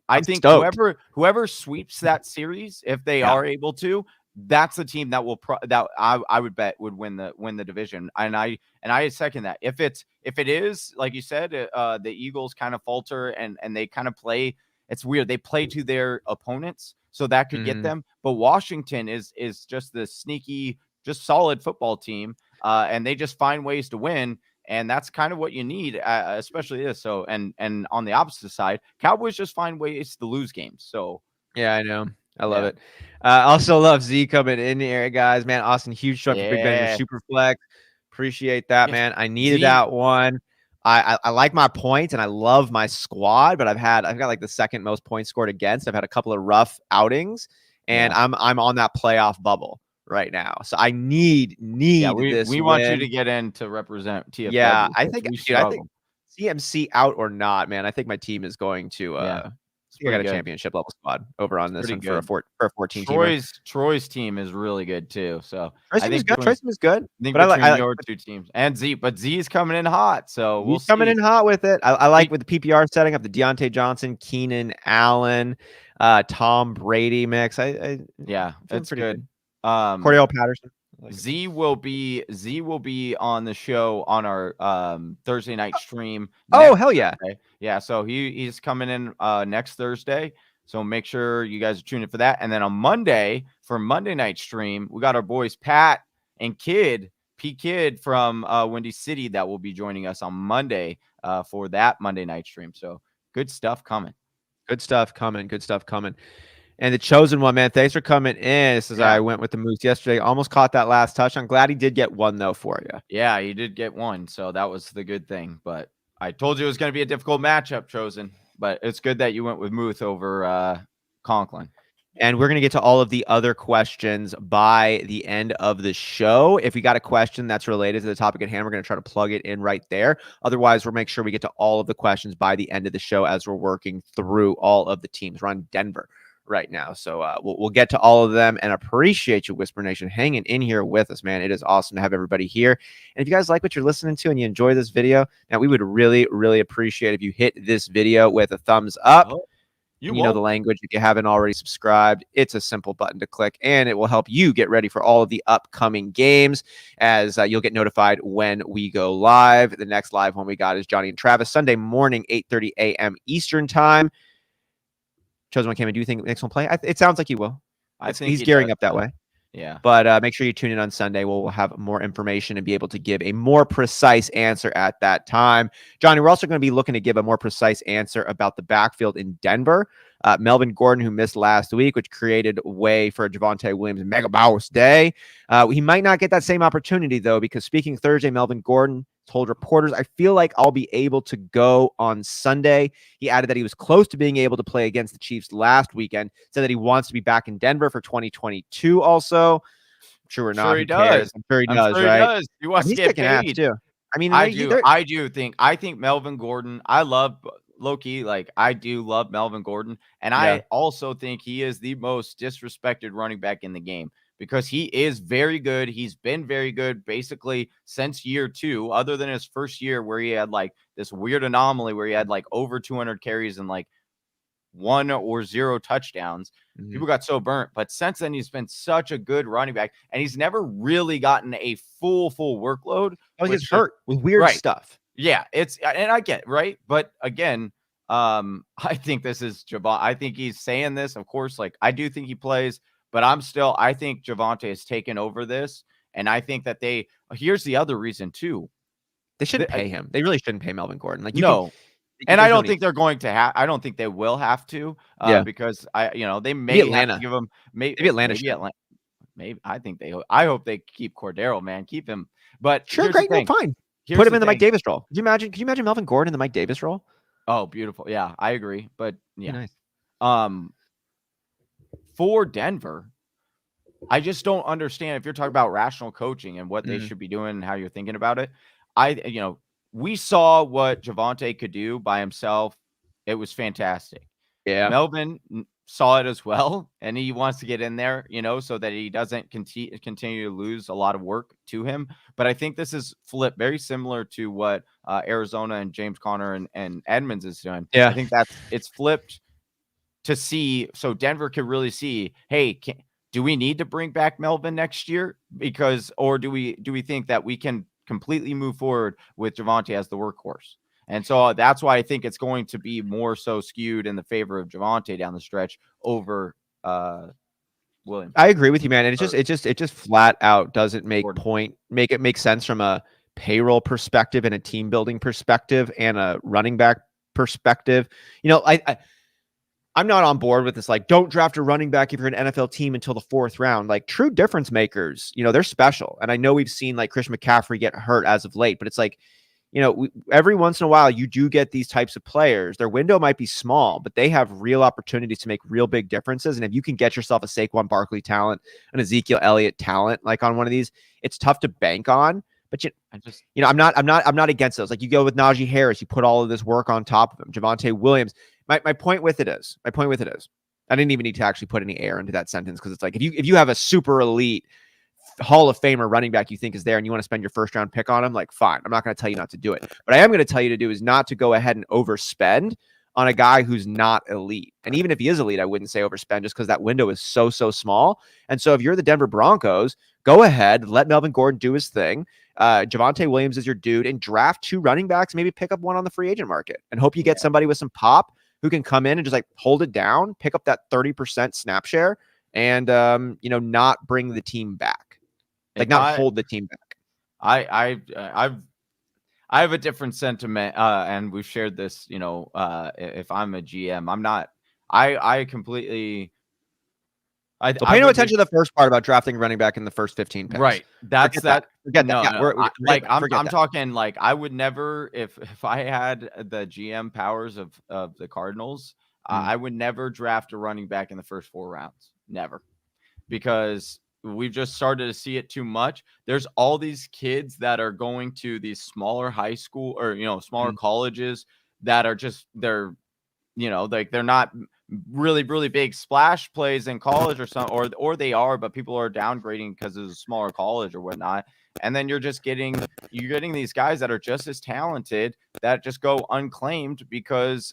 [SPEAKER 2] I think whoever sweeps that series, if they are able to, that's the team that will I would bet would win the division. And I second that. If it is like you said, the Eagles kind of falter and they kind of play. It's weird. They play to their opponents, so that could get them. But Washington is just the sneaky, just solid football team, and they just find ways to win. And that's kind of what you need, especially this. So, and on the opposite side, Cowboys just find ways to lose games. So,
[SPEAKER 1] yeah, I know. I love it. Also love Z coming in here, guys. Man, Austin, huge show for Big Ben with Superflex. Appreciate that, man. I needed that one. I like my points and I love my squad, but I've got like the second most points scored against. I've had a couple of rough outings, and I'm on that playoff bubble right now. So I need this.
[SPEAKER 2] We want you to get in to represent TFW.
[SPEAKER 1] Yeah, I think CMC out or not, man. I think my team is going to We got a championship level squad over on this one for a 14 teamer.
[SPEAKER 2] Troy's team is really good too. So
[SPEAKER 1] Troy's team is good.
[SPEAKER 2] I think between your two teams and Z, but Z's coming in hot. So we'll see.
[SPEAKER 1] Coming in hot with it. I like with the PPR setting up the Deontay Johnson, Keenan Allen, Tom Brady mix.
[SPEAKER 2] It's pretty good.
[SPEAKER 1] Cordell Patterson.
[SPEAKER 2] Z will be on the show on our Thursday night stream.
[SPEAKER 1] Oh, hell yeah.
[SPEAKER 2] Thursday. Yeah, so he's coming in next Thursday. So make sure you guys are tuning in for that. And then on Monday, for Monday night stream, we got our boys Pat and P-Kid from Windy City that will be joining us on Monday for that Monday night stream. So good stuff coming.
[SPEAKER 1] Good stuff coming. And the chosen one, man, thanks for coming in. This is I went with the Moose yesterday. Almost caught that last touch. I'm glad he did get one, though, for you.
[SPEAKER 2] Yeah, he did get one. So that was the good thing. But I told you it was going to be a difficult matchup, chosen. But it's good that you went with Muth over Conklin.
[SPEAKER 1] And we're going to get to all of the other questions by the end of the show. If we got a question that's related to the topic at hand, we're going to try to plug it in right there. Otherwise, we'll make sure we get to all of the questions by the end of the show as we're working through all of the teams. We're on Denver right now. So we'll get to all of them, and appreciate you, Whisper Nation, hanging in here with us, man. It is awesome to have everybody here. And if you guys like what you're listening to and you enjoy this video, now we would really, really appreciate if you hit this video with a thumbs up. You know the language. If you haven't already subscribed, it's a simple button to click, and it will help you get ready for all of the upcoming games, as you'll get notified when we go live. The next live one we got is Johnny and Travis, Sunday morning, 8:30 a.m. Eastern time. Chosen one came in. Do you think the next one play? It sounds like he will.
[SPEAKER 2] I think
[SPEAKER 1] he's gearing up that way.
[SPEAKER 2] Yeah.
[SPEAKER 1] But make sure you tune in on Sunday. We'll have more information and be able to give a more precise answer at that time. Johnny, we're also going to be looking to give a more precise answer about the backfield in Denver. Melvin Gordon, who missed last week, which created way for Javonte Williams' Mega Boss Day. He might not get that same opportunity, though, because speaking Thursday, Melvin Gordon told reporters, I feel like I'll be able to go on Sunday. He added that he was close to being able to play against the Chiefs last weekend, said that he wants to be back in Denver for 2022 also. I'm sure
[SPEAKER 2] he does.
[SPEAKER 1] I'm sure he does, right?
[SPEAKER 2] He wants to get paid.
[SPEAKER 1] Too. I mean,
[SPEAKER 2] I think Melvin Gordon, I love low-key, like I do love Melvin Gordon, and I also think he is the most disrespected running back in the game, because he is very good. He's been very good basically since year 2, other than his first year where he had like this weird anomaly where he had like over 200 carries and like 1 or 0 touchdowns. Mm-hmm. People got so burnt. But since then, he's been such a good running back, and he's never really gotten a full workload.
[SPEAKER 1] Oh, he's hurt with weird stuff.
[SPEAKER 2] Yeah, and I get it, right? But again, I think this is Javon. I think he's saying this, of course, like I do think he plays, but I think Javonte has taken over this. And I think that here's the other reason too.
[SPEAKER 1] They shouldn't pay him. They really shouldn't pay Melvin Gordon. Like,
[SPEAKER 2] and I don't think they're going to have. I don't think they will have to. Because they may have to give him. Maybe Atlanta. Maybe I think I hope they keep Cordero, man. Keep him. But
[SPEAKER 1] sure, great, no, fine. Put him in the Mike Davis role. Could you imagine Melvin Gordon in the Mike Davis role?
[SPEAKER 2] Oh, beautiful. Yeah, I agree. But yeah,
[SPEAKER 1] nice.
[SPEAKER 2] For Denver, I just don't understand if you're talking about rational coaching and what they should be doing and how you're thinking about it. We saw what Javonte could do by himself. It was fantastic.
[SPEAKER 1] Yeah.
[SPEAKER 2] Melvin saw it as well, and he wants to get in there, so that he doesn't continue to lose a lot of work to him. But I think this is flipped very similar to what Arizona and James Conner and Edmonds is doing.
[SPEAKER 1] Yeah.
[SPEAKER 2] I think it's flipped to see, so Denver could really see, hey, do we need to bring back Melvin next year? Or do we think that we can completely move forward with Javonte as the workhorse? And so that's why I think it's going to be more so skewed in the favor of Javonte down the stretch over Williams.
[SPEAKER 1] I agree with you, man. And it just flat out doesn't make it make sense from a payroll perspective and a team building perspective and a running back perspective. I'm not on board with this, like, don't draft a running back if you're an NFL team until the 4th round. Like, true difference makers, they're special. And I know we've seen like Christian McCaffrey get hurt as of late, but it's like, every once in a while you do get these types of players. Their window might be small, but they have real opportunities to make real big differences. And if you can get yourself a Saquon Barkley talent, an Ezekiel Elliott talent, like on one of these, it's tough to bank on. But I'm not against those. Like, you go with Najee Harris, you put all of this work on top of him. Javonte Williams, My point with it is, I didn't even need to actually put any air into that sentence because it's like if you have a super elite Hall of Famer running back you think is there and you want to spend your first round pick on him, like fine. I'm not going to tell you not to do it. What I am going to tell you to do is not to go ahead and overspend on a guy who's not elite. And even if he is elite, I wouldn't say overspend just because that window is so small. And so if you're the Denver Broncos, go ahead, let Melvin Gordon do his thing. Javonte Williams is your dude and draft 2 running backs, maybe pick up one on the free agent market and hope you get somebody with some pop who can come in and just like hold it down, pick up that 30% snap share and, not bring the team back. Like not hold the team back.
[SPEAKER 2] I have a different sentiment, and we've shared this. If I'm a GM, I'm not. I completely.
[SPEAKER 1] Pay no attention to the first part about drafting running back in the first 15 picks.
[SPEAKER 2] Right. That's that.
[SPEAKER 1] Forget
[SPEAKER 2] no,
[SPEAKER 1] that.
[SPEAKER 2] No. I'm talking like I would never if I had the GM powers of the Cardinals, I would never draft a running back in the first 4 rounds. Never, because we've just started to see it too much. There's all these kids that are going to these smaller high school or, smaller colleges that are just, they're not really, really big splash plays in college or something, or they are, but people are downgrading because it's a smaller college or whatnot. And then you're getting these guys that are just as talented that just go unclaimed because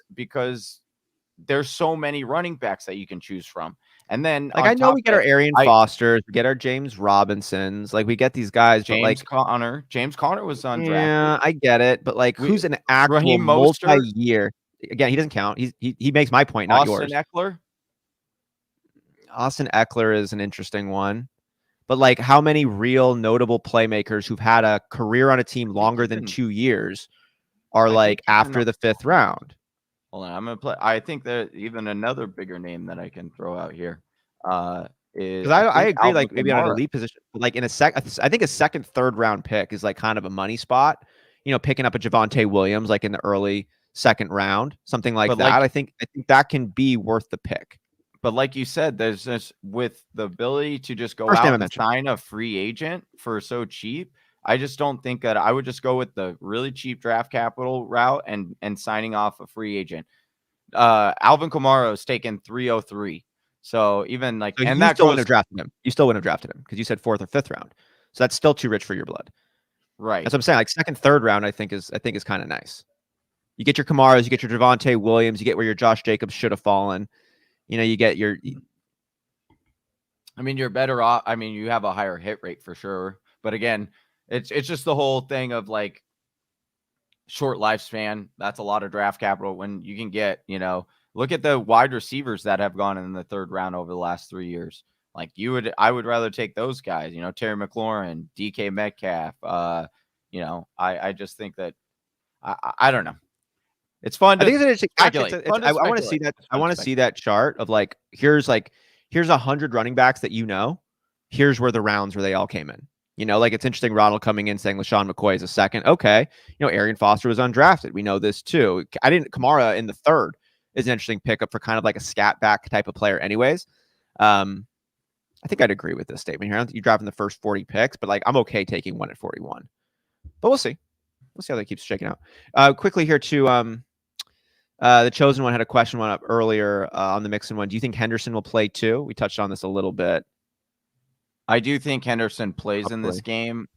[SPEAKER 2] there's so many running backs that you can choose from. And then
[SPEAKER 1] I know we get our Arian Fosters, we get our James Robinsons, like we get these guys.
[SPEAKER 2] James Conner was undrafted.
[SPEAKER 1] Yeah, I get it, but who's an actual multi-year? Again, he doesn't count. He makes my point, not yours. Austin Eckler is an interesting one, but how many real notable playmakers who've had a career on a team longer than 2 years are after the 5th round?
[SPEAKER 2] Hold on, I'm gonna play. I think that even another bigger name that I can throw out here is
[SPEAKER 1] I agree, maybe on an elite position, but in I think a 2nd, 3rd round pick is kind of a money spot. Picking up a Javonte Williams in the early 2nd round, something like that. I think that can be worth the pick.
[SPEAKER 2] But like you said, there's this with the ability to just go out and sign a free agent for so cheap. I just don't think that I would just go with the really cheap draft capital route and signing off a free agent. Alvin Kamara is taken 303. So even
[SPEAKER 1] and you that still wouldn't have drafted him. You still wouldn't have drafted him because you said 4th or 5th round. So that's still too rich for your blood.
[SPEAKER 2] Right.
[SPEAKER 1] That's what I'm saying. 2nd, 3rd round, I think is kind of nice. You get your Kamaras, you get your Javonte Williams, you get where your Josh Jacobs should have fallen. You get your.
[SPEAKER 2] You're better off. You have a higher hit rate for sure. But again, it's just the whole thing of short lifespan. That's a lot of draft capital when you can get, look at the wide receivers that have gone in the 3rd round over the last 3 years. I would rather take those guys, Terry McLaurin, DK Metcalf. I just think that I don't know. It's fun.
[SPEAKER 1] I think it's interesting. I want to see that. I want to see that chart of here's 100 running backs that here's where the rounds where they all came in. It's interesting. Ronald coming in saying LaShawn McCoy is a 2nd. Okay. Arian Foster was undrafted. We know this too. Kamara in the 3rd is an interesting pickup for kind of a scat back type of player anyways. I think I'd agree with this statement here. I don't think you draft in the first 40 picks, but I'm okay taking one at 41, but we'll see. We'll see how that keeps shaking out. Quickly here to, the Chosen One had a question up earlier on the Mixon one. Do you think Henderson will play too? We touched on this a little bit.
[SPEAKER 2] I do think Henderson plays in this game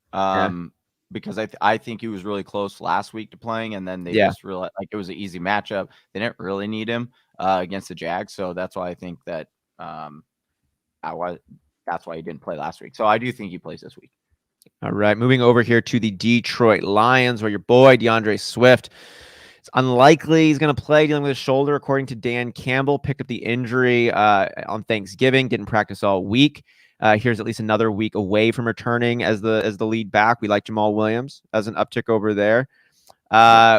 [SPEAKER 2] because I think he was really close last week to playing, and then they just realized it was an easy matchup. They didn't really need him against the Jags, so that's why I think that that's why he didn't play last week. So I do think he plays this week.
[SPEAKER 1] All right, moving over here to the Detroit Lions, where your boy DeAndre Swift, it's unlikely he's going to play, dealing with his shoulder, according to Dan Campbell. Picked up the injury on Thanksgiving, didn't practice all week. Here's at least another week away from returning as the lead back. We like Jamal Williams as an uptick over there.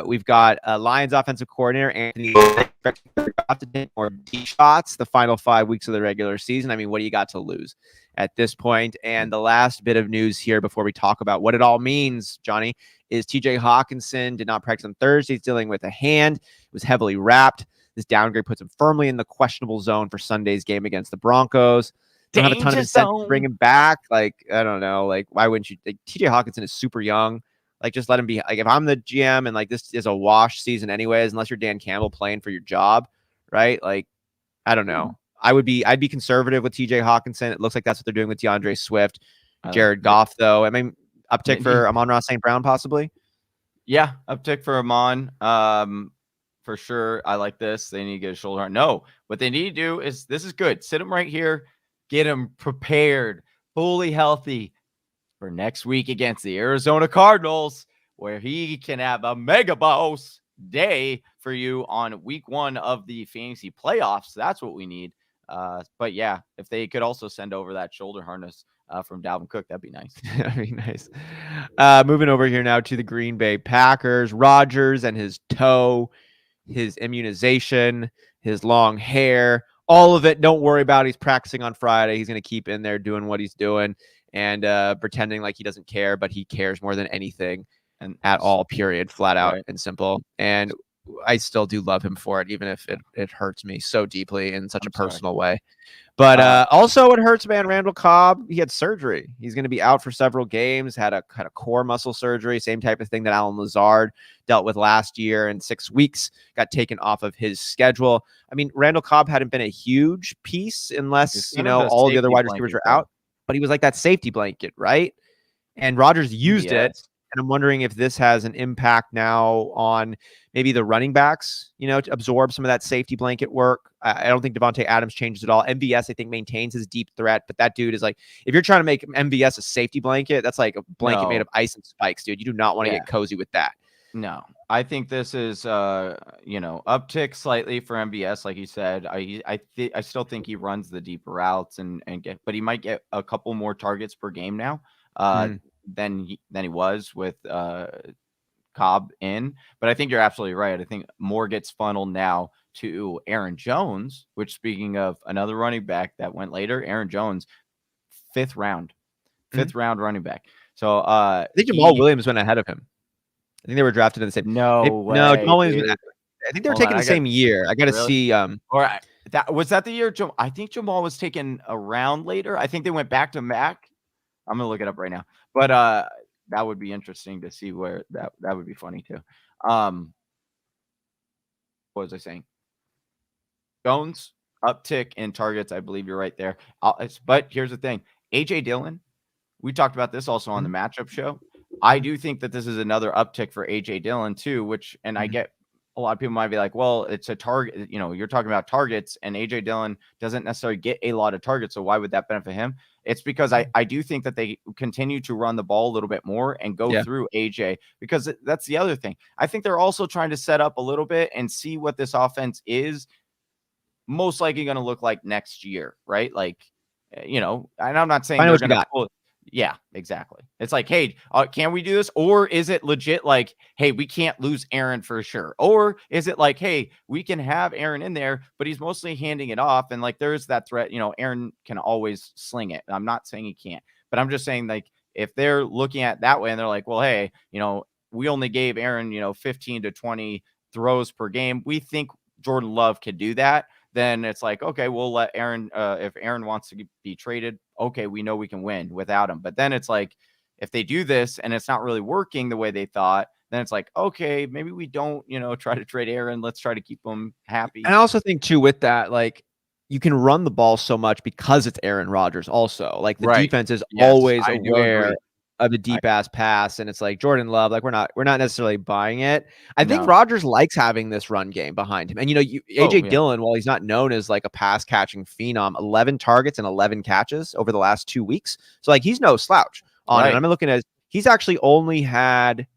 [SPEAKER 1] We've got Lions offensive coordinator Anthony to take more deep shots the final 5 weeks of the regular season. What do you got to lose at this point? And the last bit of news here before we talk about what it all means, Johnny, is TJ Hawkinson did not practice on Thursday. He's dealing with a hand. It was heavily wrapped. This downgrade puts him firmly in the questionable zone for Sunday's game against the Broncos. Don't have a ton of incentive to bring him back. I don't know. Why wouldn't you? TJ Hawkinson is super young. Just let him be. If I'm the GM and this is a wash season anyways, unless you're Dan Campbell playing for your job, right? Like, I don't know. I'd be conservative with TJ Hawkinson. It looks like that's what they're doing with DeAndre Swift. Jared Goff, though. I mean, uptick for Amon-Ra St. Brown, possibly.
[SPEAKER 2] Yeah, uptick for Amon. For sure. I like this. They need to get a shoulder on. No, what they need to do is, this is good. Sit him right here. Get him prepared, fully healthy for next week against the Arizona Cardinals, where he can have a mega boss day for you on week 1 of the fantasy playoffs. That's what we need. But yeah, if they could also send over that shoulder harness from Dalvin Cook, that'd be nice.
[SPEAKER 1] That'd be nice. Moving over here now to the Green Bay Packers. Rodgers and his toe, his immunization, his long hair, all of it. Don't worry about it. He's practicing on Friday. He's going to keep in there doing what he's doing and pretending like he doesn't care, but he cares more than anything and at all, period, flat out and simple. And I still do love him for it, even if it hurts me so deeply in such a personal way. But also it hurts, man. Randall Cobb, he had surgery. He's going to be out for several games, had a core muscle surgery, same type of thing that Alan Lazard dealt with last year in 6 weeks, got taken off of his schedule. I mean, Randall Cobb hadn't been a huge piece unless, all the other wide receivers are out, but he was like that safety blanket, right? And Rodgers used it. And I'm wondering if this has an impact now on maybe the running backs, to absorb some of that safety blanket work. I don't think Devontae Adams changes at all. MVS, I think, maintains his deep threat, but that dude is like, if you're trying to make MVS a safety blanket, that's like a blanket made of ice and spikes, dude. You do not want to get cozy with that.
[SPEAKER 2] No, I think this is, uptick slightly for MVS, like you said. I still think he runs the deeper routes but he might get a couple more targets per game now. Than he was with Cobb in. But I think you're absolutely right. I think more gets funneled now to Aaron Jones, which, speaking of another running back that went later, Aaron Jones, 5th round running back. So
[SPEAKER 1] I think Jamal Williams went ahead of him. I think they were drafted in the same.
[SPEAKER 2] No,
[SPEAKER 1] Jamal Williams. I think they were taken the same year. I got to see.
[SPEAKER 2] All right, that the year. I think Jamal was taken around later. I think they went back to Mac. I'm gonna look it up right now. But that would be interesting to see where that would be funny too. What was I saying? Jones uptick in targets. I believe you're right there. But here's the thing: AJ Dillon. We talked about this also on the matchup show. I do think that this is another uptick for AJ Dillon too. I get a lot of people might be like, well, it's a target. You're talking about targets, and AJ Dillon doesn't necessarily get a lot of targets. So why would that benefit him? It's because I do think that they continue to run the ball a little bit more and go through AJ, because that's the other thing. I think they're also trying to set up a little bit and see what this offense is most likely going to look like next year, right? Like, and I'm not saying they're going to pull it. Yeah, exactly. It's like, hey, can we do this? Or is it legit like, hey, we can't lose Aaron for sure? Or is it like, hey, we can have Aaron in there, but he's mostly handing it off. And like, there's that threat, Aaron can always sling it. I'm not saying he can't, but I'm just saying, like, if they're looking at that way and they're like, well, hey, we only gave Aaron, 15 to 20 throws per game. We think Jordan Love could do that. Then it's like, okay, we'll let Aaron, if Aaron wants to be traded, okay, we know we can win without him. But then it's like, if they do this and it's not really working the way they thought, then it's like, okay, maybe we don't, try to trade Aaron. Let's try to keep him happy.
[SPEAKER 1] And I also think too, with that, like, you can run the ball so much because it's Aaron Rodgers also. Like, the defense is always aware of the deep ass pass, and it's like Jordan Love, like, we're not necessarily buying it. I think Rodgers likes having this run game behind him. And AJ Dillon, while he's not known as like a pass catching phenom, 11 targets and 11 catches over the last 2 weeks. So like, he's no slouch on it. I'm looking at, he's actually only had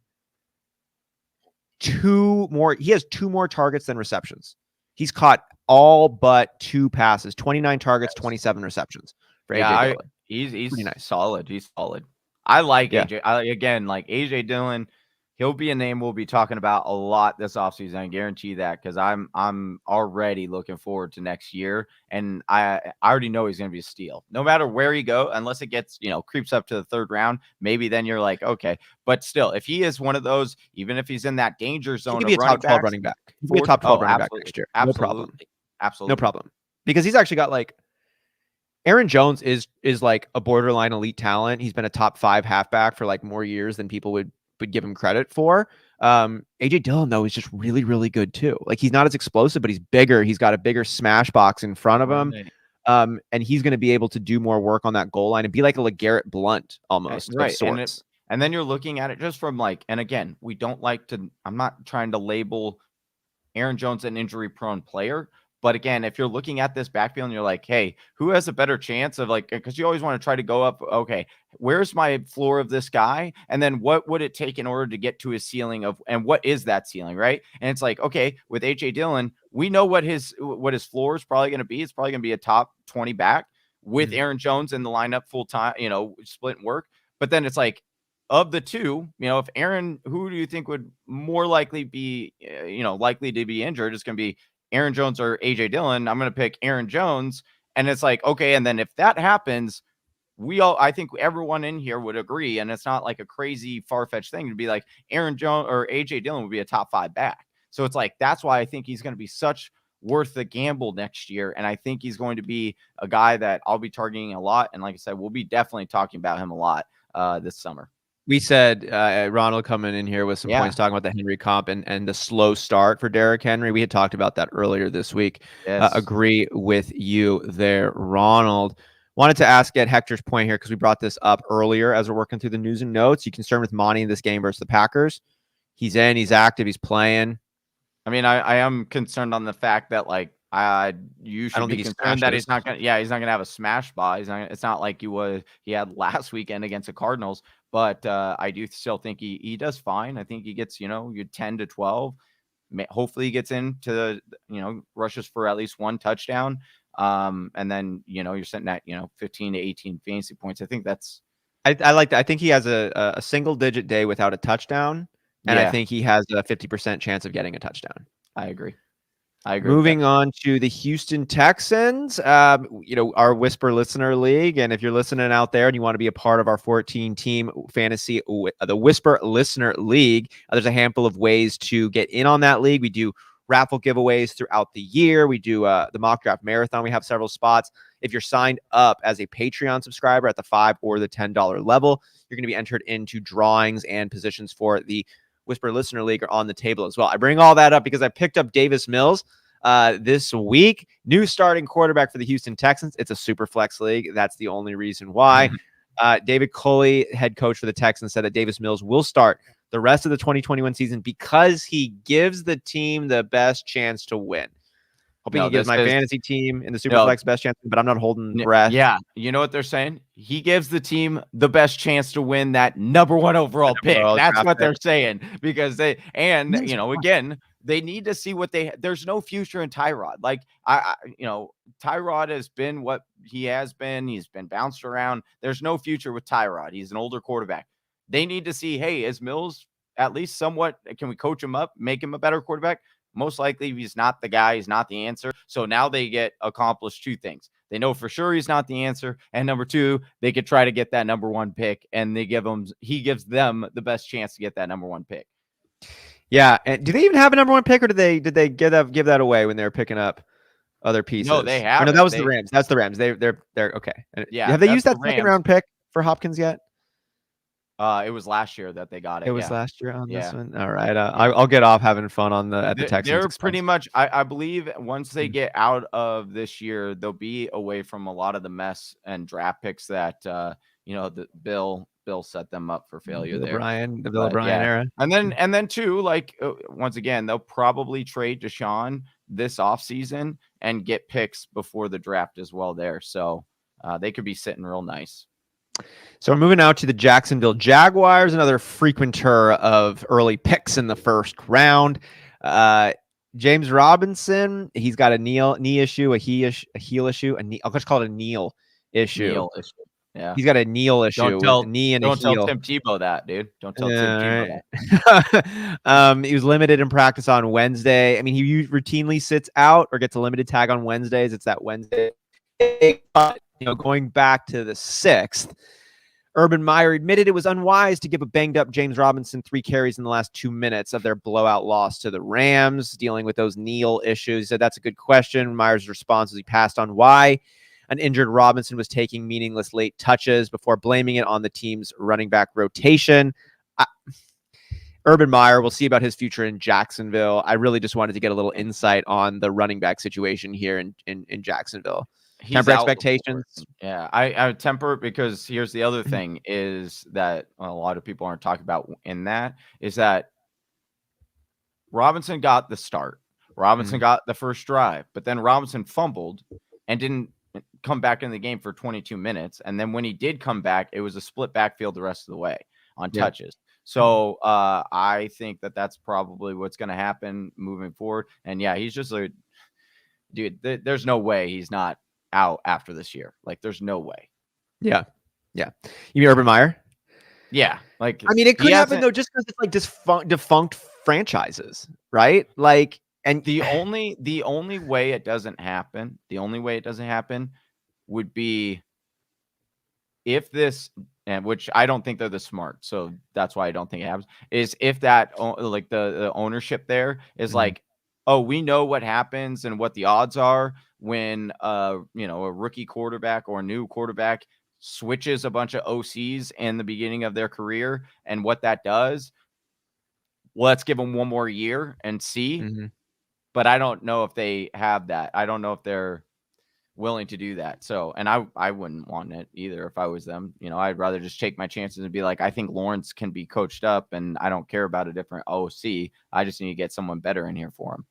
[SPEAKER 1] 2 more. He has 2 more targets than receptions. He's caught all but 2 passes, 29 targets, 27 receptions for AJ Dillon.
[SPEAKER 2] He's
[SPEAKER 1] pretty nice.
[SPEAKER 2] Solid. He's solid. I like AJ. Again, like AJ Dillon, he'll be a name we'll be talking about a lot this offseason. I guarantee that, because I'm already looking forward to next year, and I already know he's going to be a steal. No matter where he go, unless it gets creeps up to the 3rd round, maybe then you're like, okay. But still, if he is one of those, even if he's in that danger zone,
[SPEAKER 1] he could be a top 12 running back. He could be a top 12 running back next year.
[SPEAKER 2] Absolutely.
[SPEAKER 1] No problem. Because he's actually got, like, Aaron Jones is like a borderline elite talent. He's been a top 5 halfback for like more years than people would give him credit for. AJ Dillon, though, is just really, really good too. Like, he's not as explosive, but he's bigger. He's got a bigger smash box in front of him. And he's going to be able to do more work on that goal line and be like a LeGarrette Blount almost,
[SPEAKER 2] right?
[SPEAKER 1] Of sorts.
[SPEAKER 2] And then you're looking at it just from like, and again, I'm not trying to label Aaron Jones an injury-prone player. But again, if you're looking at this backfield and you're like, hey, who has a better chance of like, because you always want to try to go up, okay, where's my floor of this guy? And then what would it take in order to get to his ceiling and what is that ceiling, right? And it's like, okay, with AJ Dillon, we know what his floor is probably going to be. It's probably going to be a top 20 back with Aaron Jones in the lineup full time, split work. But then it's like, of the two, if Aaron, who do you think would more likely be, likely to be injured? It's going to be Aaron Jones or AJ Dillon. I'm going to pick Aaron Jones. And it's like, okay. And then if that happens, I think everyone in here would agree. And it's not like a crazy far-fetched thing to be like Aaron Jones or AJ Dillon would be a top 5 back. So it's like, that's why I think he's going to be such worth the gamble next year. And I think he's going to be a guy that I'll be targeting a lot. And like I said, we'll be definitely talking about him a lot this summer.
[SPEAKER 1] We said Ronald coming in here with some points talking about the Henry comp and the slow start for Derrick Henry. We had talked about that earlier this week.
[SPEAKER 2] Yes.
[SPEAKER 1] Agree with you there, Ronald. Wanted to ask at Hector's point here because we brought this up earlier as we're working through the news and notes. You concerned with Monty in this game versus the Packers? He's in, he's active, he's playing.
[SPEAKER 2] I mean, I am concerned on the fact that like you should be concerned that he's not gonna have a smash ball. It's not like he had last weekend against the Cardinals. But I do still think he does fine. I think he gets, your 10 to 12. Hopefully he gets into rushes for at least one touchdown. And then, you're sitting at, 15 to 18 fantasy points. I think that's.
[SPEAKER 1] I like that. I think he has a single digit day without a touchdown. And I think he has a 50% chance of getting a touchdown.
[SPEAKER 2] I agree.
[SPEAKER 1] Moving on to the Houston Texans, our Whisper Listener League. And if you're listening out there and you want to be a part of our 14-team fantasy, the Whisper Listener League, there's a handful of ways to get in on that league. We do raffle giveaways throughout the year. We do the mock draft marathon. We have several spots. If you're signed up as a Patreon subscriber at the $5 or the $10 level, you're going to be entered into drawings and positions for the Whisper Listener League are on the table as well. I bring all that up because I picked up Davis Mills this week, new starting quarterback for the Houston Texans. It's a Superflex league. That's the only reason why. David Culley, head coach for the Texans, said that Davis Mills will start the rest of the 2021 season because he gives the team the best chance to win. Hoping he gives my fantasy team in the Superflex best chance, but I'm not holding breath.
[SPEAKER 2] Yeah, you know what they're saying? He gives the team the best chance to win that number 1 overall pick. That's what they're saying because again, they need to see what there's no future in Tyrod. Like Tyrod has been what he has been. He's been bounced around. There's no future with Tyrod. He's an older quarterback. They need to see, hey, is Mills at least somewhat, can we coach him up, make him a better quarterback? Most likely he's not the guy. He's not the answer. So now they get accomplished 2 things. They know for sure he's not the answer. And number 2, they could try to get that number 1 pick and he gives them the best chance to get that number 1 pick.
[SPEAKER 1] Yeah. And do they even have a number 1 pick or did they give that away when they were picking up other pieces?
[SPEAKER 2] No, they have.
[SPEAKER 1] No, that was the Rams. That's the Rams. They're okay.
[SPEAKER 2] Yeah.
[SPEAKER 1] Have they used that second round pick for Hopkins yet?
[SPEAKER 2] It was last year that they got it.
[SPEAKER 1] It was last year on this one. All right. I'll get off having fun at the Texans.
[SPEAKER 2] They're pretty much, I believe once they get out of this year, they'll be away from a lot of the mess and draft picks that, the Bill set them up for failure there.
[SPEAKER 1] The Bill O'Brien era.
[SPEAKER 2] And then too, like once again, they'll probably trade Deshaun this offseason and get picks before the draft as well there. So they could be sitting real nice.
[SPEAKER 1] So we're moving out to the Jacksonville Jaguars, another frequenter of early picks in the first round. James Robinson, he's got a knee issue, a heel issue, I'll just call it a kneel issue.
[SPEAKER 2] Yeah,
[SPEAKER 1] he's got a kneel issue.
[SPEAKER 2] Don't tell
[SPEAKER 1] Tim
[SPEAKER 2] Tebow that, dude. Don't tell Tim Tebow
[SPEAKER 1] that. He was limited in practice on Wednesday. I mean, he routinely sits out or gets a limited tag on Wednesdays. It's that Wednesday. Going back to the 6th, Urban Meyer admitted it was unwise to give a banged-up James Robinson 3 carries in the last 2 minutes of their blowout loss to the Rams, dealing with those kneel issues. He said that's a good question. Meyer's response was he passed on why an injured Robinson was taking meaningless late touches before blaming it on the team's running back rotation. Urban Meyer, we'll see about his future in Jacksonville. I really just wanted to get a little insight on the running back situation here in Jacksonville. Temper expectations.
[SPEAKER 2] Yeah, I temper it because here's the other thing is that a lot of people aren't talking about in that is that Robinson got the start. Robinson got the first drive, but then Robinson fumbled and didn't come back in the game for 22 minutes. And then when he did come back, it was a split backfield the rest of the way on touches. So I think that that's probably what's going to happen moving forward. And yeah, he's just like, dude, there's no way he's not out after this year. Like, there's no way.
[SPEAKER 1] Yeah. You mean Urban Meyer?
[SPEAKER 2] Yeah. Like,
[SPEAKER 1] I mean, it could happen though, just because it's like defunct franchises, right? Like, and
[SPEAKER 2] the only way it doesn't happen, would be if this, and which I don't think they're the smart, so that's why I don't think it happens, is if that like the ownership there is like, oh, we know what happens and what the odds are when a rookie quarterback or a new quarterback switches a bunch of OCs in the beginning of their career and what that does. Let's give them one more year and see. But I don't know if they have that. I don't know if they're willing to do that. So, and I wouldn't want it either if I was them. I'd rather just take my chances and be like, I think Lawrence can be coached up and I don't care about a different OC. I just need to get someone better in here for him.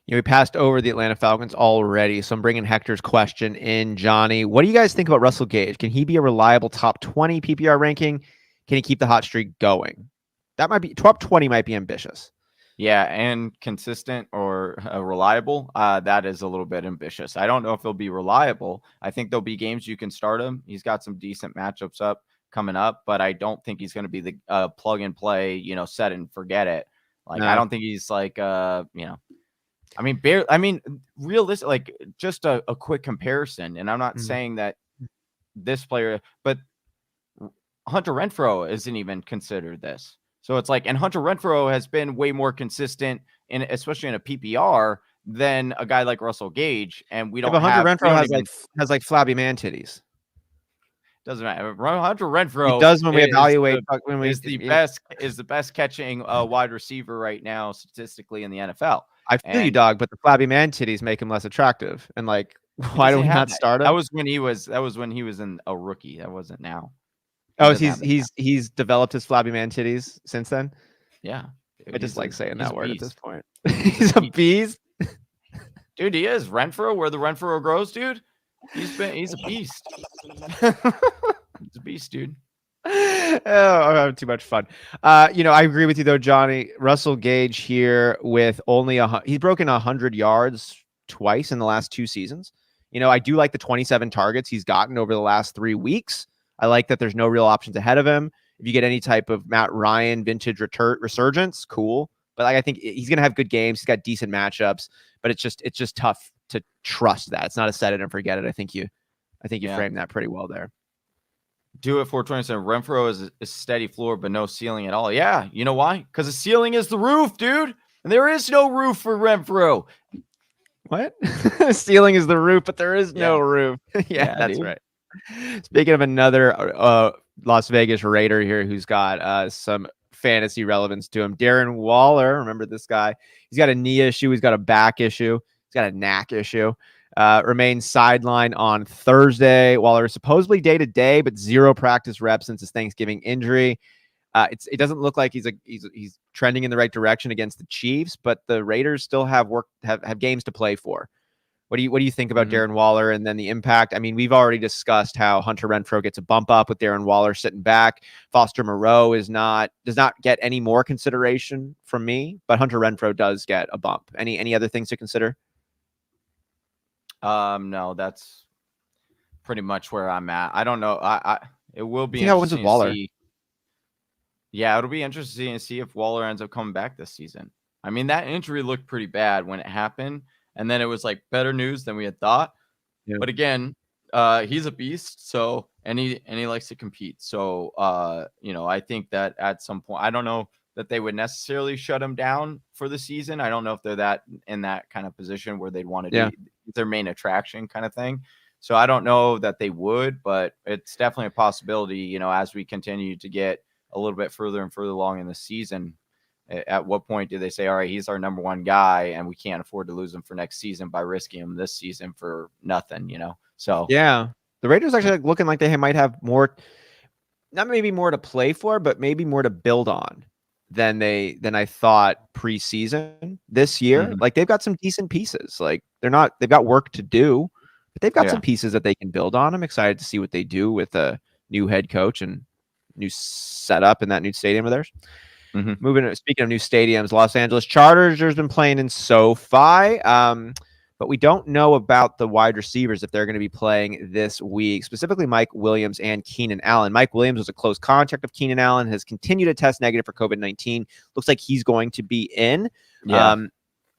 [SPEAKER 1] We passed over the Atlanta Falcons already, so I'm bringing Hector's question in. Johnny, what do you guys think about Russell Gage? Can he be a reliable top 20 PPR ranking? Can he keep the hot streak going? That might be top 20 might be ambitious.
[SPEAKER 2] Yeah, and consistent or reliable, that is a little bit ambitious. I don't know if he'll be reliable. I think there'll be games you can start him. He's got some decent matchups coming up, but I don't think he's going to be the plug and play, set and forget it. Like, no. I don't think he's like, realistic, like just a quick comparison. And I'm not saying that this player, but Hunter Renfrow isn't even considered this. So it's like, and Hunter Renfrow has been way more consistent especially in a PPR than a guy like Russell Gage. And we don't have
[SPEAKER 1] Hunter Renfrow has like flabby man titties.
[SPEAKER 2] Doesn't matter. Hunter Renfrow
[SPEAKER 1] it does when we evaluate
[SPEAKER 2] is the best catching wide receiver right now statistically in the NFL.
[SPEAKER 1] I feel you, dog, but the flabby man titties make him less attractive. And like, why do we not start him?
[SPEAKER 2] That was when he was in a rookie. That wasn't now.
[SPEAKER 1] Oh, he's developed his flabby man titties since then.
[SPEAKER 2] Yeah,
[SPEAKER 1] dude, I just like saying that word at this point. He's a beast,
[SPEAKER 2] dude. He is Renfrow. Where the Renfrow grows, dude. He's a beast. He's a beast, dude.
[SPEAKER 1] Oh, I'm having too much fun. I agree with you though, Johnny. Russell Gage here with only he's broken 100 yards twice in the last 2 seasons. I do like the 27 targets he's gotten over the last 3 weeks. I like that there's no real options ahead of him. If you get any type of Matt Ryan vintage resurgence, cool. But I think he's going to have good games. He's got decent matchups, but it's just tough to trust that. It's not a set it and forget it. I think you framed that pretty well there.
[SPEAKER 2] Do it for 27. Renfrow is a steady floor, but no ceiling at all. Yeah. You know why? Because the ceiling is the roof, dude. And there is no roof for Renfrow.
[SPEAKER 1] What? Ceiling is the roof, but there is no roof. yeah, that's dude. Right. Speaking of another Las Vegas Raider here who's got some fantasy relevance to him, Darren Waller. Remember this guy? He's got a knee issue. He's got a back issue. He's got a knack issue. Remains sidelined on Thursday. Waller is supposedly day-to-day, but 0 practice reps since his Thanksgiving injury. It doesn't look like he's trending in the right direction against the Chiefs, but the Raiders still have games to play for. What do you think about Darren Waller and then the impact? I mean, we've already discussed how Hunter Renfrow gets a bump up with Darren Waller sitting back. Foster Moreau does not get any more consideration from me, but Hunter Renfrow does get a bump. Any other things to consider?
[SPEAKER 2] No, that's pretty much where I'm at. I don't know. It will be
[SPEAKER 1] interesting to see.
[SPEAKER 2] Yeah, it'll be interesting to see if Waller ends up coming back this season. I mean, that injury looked pretty bad when it happened. And then it was like better news than we had thought. Yeah. But again, he's a beast. So, and he likes to compete. So, I think that at some point, I don't know that they would necessarily shut him down for the season. I don't know if they're in that kind of position where they'd want to do their main attraction kind of thing. So I don't know that they would, but it's definitely a possibility, as we continue to get a little bit further and further along in the season. At what point do they say, all right, he's our number one guy and we can't afford to lose him for next season by risking him this season for nothing, So
[SPEAKER 1] yeah, the Raiders actually looking like they might have more, not maybe more to play for, but maybe more to build on than I thought preseason this year. Like they've got some decent pieces. Like they've got work to do, but they've got some pieces that they can build on. I'm excited to see what they do with a new head coach and new setup in that new stadium of theirs. Speaking of new stadiums, Los Angeles Chargers has been playing in SoFi. But we don't know about the wide receivers if they're going to be playing this week, specifically Mike Williams and Keenan Allen. Mike Williams was a close contact of Keenan Allen, has continued to test negative for COVID-19. Looks like he's going to be in. Yeah.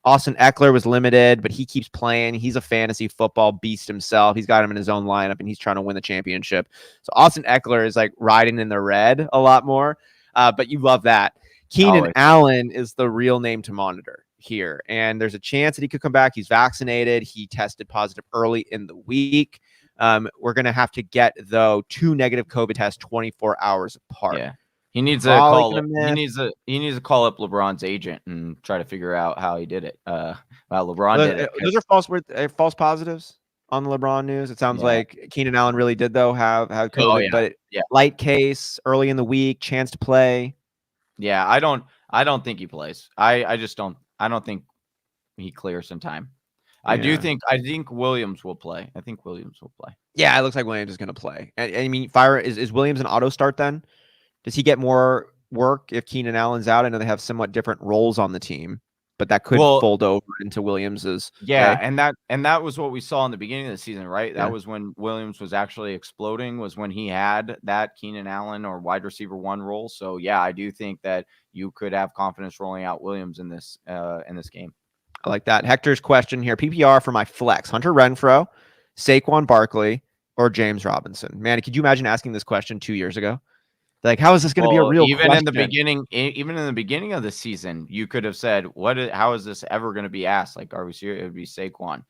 [SPEAKER 1] Austin Eckler was limited, but he keeps playing. He's a fantasy football beast himself. He's got him in his own lineup, and he's trying to win the championship. So Austin Eckler is like riding in the red a lot more, but you love that. Keenan Allen is the real name to monitor here, and there's a chance that he could come back. He's vaccinated. He tested positive early in the week. We're going to have to get, though, 2 negative COVID tests 24 hours apart.
[SPEAKER 2] Yeah. He needs to call up, he needs to call up LeBron's agent and try to figure out how he did it. LeBron did it.
[SPEAKER 1] Those are false positives on the LeBron news. It sounds like Keenan Allen really did, though, have COVID, but light case early in the week, chance to play.
[SPEAKER 2] Yeah, I don't think he plays. I don't think he clears some time. I think Williams will play. I think Williams will play.
[SPEAKER 1] Yeah, it looks like Williams is going to play. I mean, is Williams an auto start then? Does he get more work if Keenan Allen's out? I know they have somewhat different roles on the team, but that could fold over into Williams's.
[SPEAKER 2] Yeah, play. and that was what we saw in the beginning of the season, right? Yeah. That was when Williams was actually exploding, was when he had that Keenan Allen or wide receiver 1 role. So yeah, I do think that you could have confidence rolling out Williams in this game.
[SPEAKER 1] I like that. Hector's question here: PPR for my flex: Hunter Renfrow, Saquon Barkley, or James Robinson. Man, could you imagine asking this question 2 years ago? Like, how is this going to be a real
[SPEAKER 2] even
[SPEAKER 1] question?
[SPEAKER 2] Even in the beginning of the season, you could have said, how is this ever going to be asked? Like, are we serious? It would be Saquon.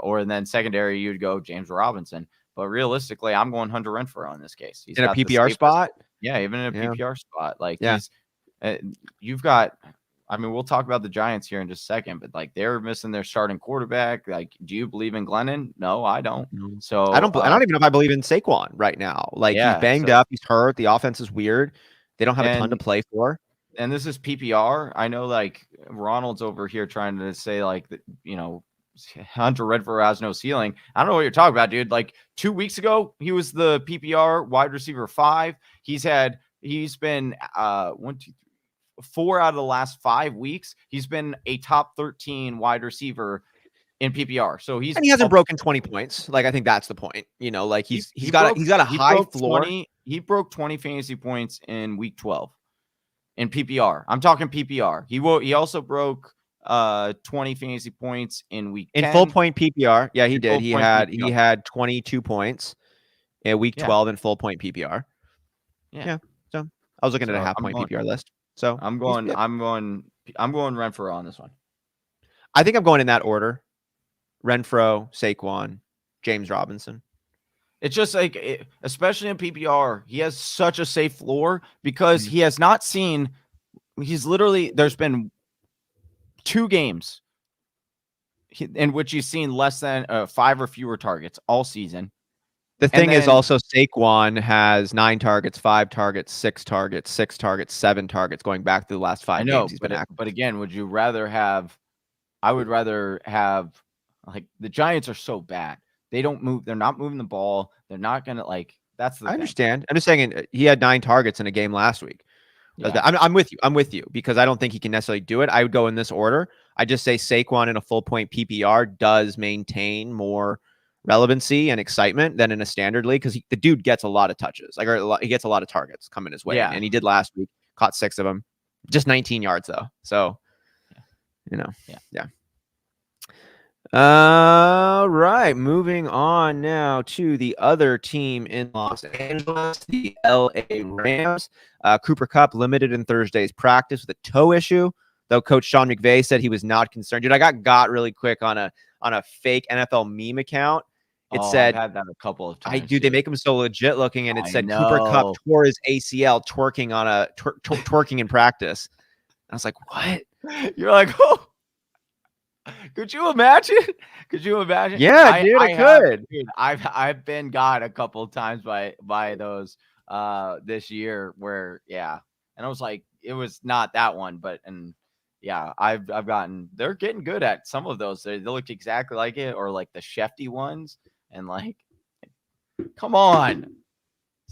[SPEAKER 2] Or then secondary, you'd go James Robinson. But realistically, I'm going Hunter Renfrow in this case.
[SPEAKER 1] He's in a PPR spot?
[SPEAKER 2] Yeah, even in a PPR spot. Like, you've got, I mean, we'll talk about the Giants here in just a second, but like they're missing their starting quarterback. Like, do you believe in Glennon? No, I don't. So
[SPEAKER 1] I don't even know if I believe in Saquon right now. Like he's banged up, he's hurt. The offense is weird. They don't have a ton to play for.
[SPEAKER 2] And this is PPR. I know like Ronald's over here trying to say like, Hunter Renfrow has no ceiling. I don't know what you're talking about, dude. Like 2 weeks ago, he was the PPR wide receiver 5. He's been 4 out of the last 5 weeks, he's been a top 13 wide receiver in PPR. So he
[SPEAKER 1] hasn't broken 20 points. Like I think that's the point. Like he's got a high floor.
[SPEAKER 2] He broke 20 fantasy points in week 12 in PPR. I'm talking PPR. He also broke 20 fantasy points in week 10.
[SPEAKER 1] In full point PPR. Yeah, he did. He had 22 points in week 12 in full point PPR. Yeah. So I was looking at a half point PPR list. So
[SPEAKER 2] I'm going Renfrow on this one.
[SPEAKER 1] I think I'm going in that order: Renfrow, Saquon, James Robinson.
[SPEAKER 2] It's just like, especially in PPR, he has such a safe floor because he has not seen. There's been 2 games in which he's seen less than 5 or fewer targets all season.
[SPEAKER 1] The thing is also Saquon has 9 targets, 5 targets, 6 targets, 6 targets, 7 targets going back to the last 5 games he's been active.
[SPEAKER 2] But again, would you rather have? I would rather have, like, the Giants are so bad. They don't move. They're not moving the ball. They're not gonna that's the
[SPEAKER 1] I understand. I'm just saying he had 9 targets in a game last week. Yeah. I'm with you. I'm with you because I don't think he can necessarily do it. I would go in this order. I just say Saquon in a full point PPR does maintain more relevancy and excitement than in a standard league because the dude gets a lot of touches. He gets a lot of targets coming his way. Yeah. And he did last week, caught 6 of them, just 19 yards though. So, yeah. All right, moving on now to the other team in Los Angeles, the LA Rams. Cooper Kupp limited in Thursday's practice with a toe issue, though Coach Sean McVay said he was not concerned. Dude, I got really quick on a fake NFL meme account. It said,
[SPEAKER 2] I've had that a couple of times.
[SPEAKER 1] They make him so legit looking, and it said Cooper Kupp tore his ACL twerking in practice. I was like, what?
[SPEAKER 2] You're like, oh, could you imagine? Could you imagine?
[SPEAKER 1] Yeah, dude, I could.
[SPEAKER 2] Dude, I've been got a couple of times by those this year where and I was like, it was not that one, but I've gotten, they're getting good at some of those. They look exactly like it, or like the Shefty ones, and like, come on,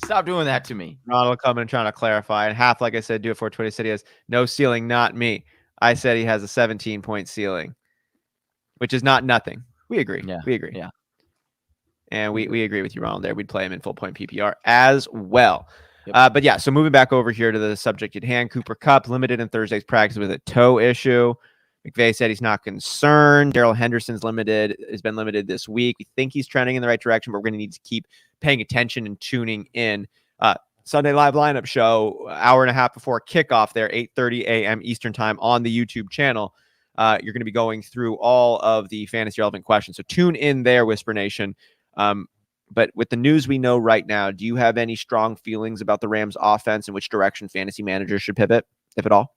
[SPEAKER 2] stop doing that to me.
[SPEAKER 1] Ronald coming and trying to clarify, and half, like I said, do it for 20 said he has no ceiling, not me. I said he has a 17-point ceiling, which is not nothing. We agree.
[SPEAKER 2] Yeah,
[SPEAKER 1] we agree.
[SPEAKER 2] Yeah.
[SPEAKER 1] And we agree with you, Ronald, there. We'd play him in full point PPR as well. Yep. But yeah, so moving back over here to the subject at hand, Cooper Kupp limited in Thursday's practice with a toe issue. McVay said he's not concerned. Darrell Henderson's has been limited this week. We think he's trending in the right direction, but we're going to need to keep paying attention and tuning in. Sunday live lineup show, hour and a half before kickoff there, 8:30 a.m. Eastern time on the YouTube channel. You're going to be going through all of the fantasy relevant questions. So tune in there, Whisper Nation. But with the news we know right now, do you have any strong feelings about the Rams offense and which direction fantasy managers should pivot, if at all?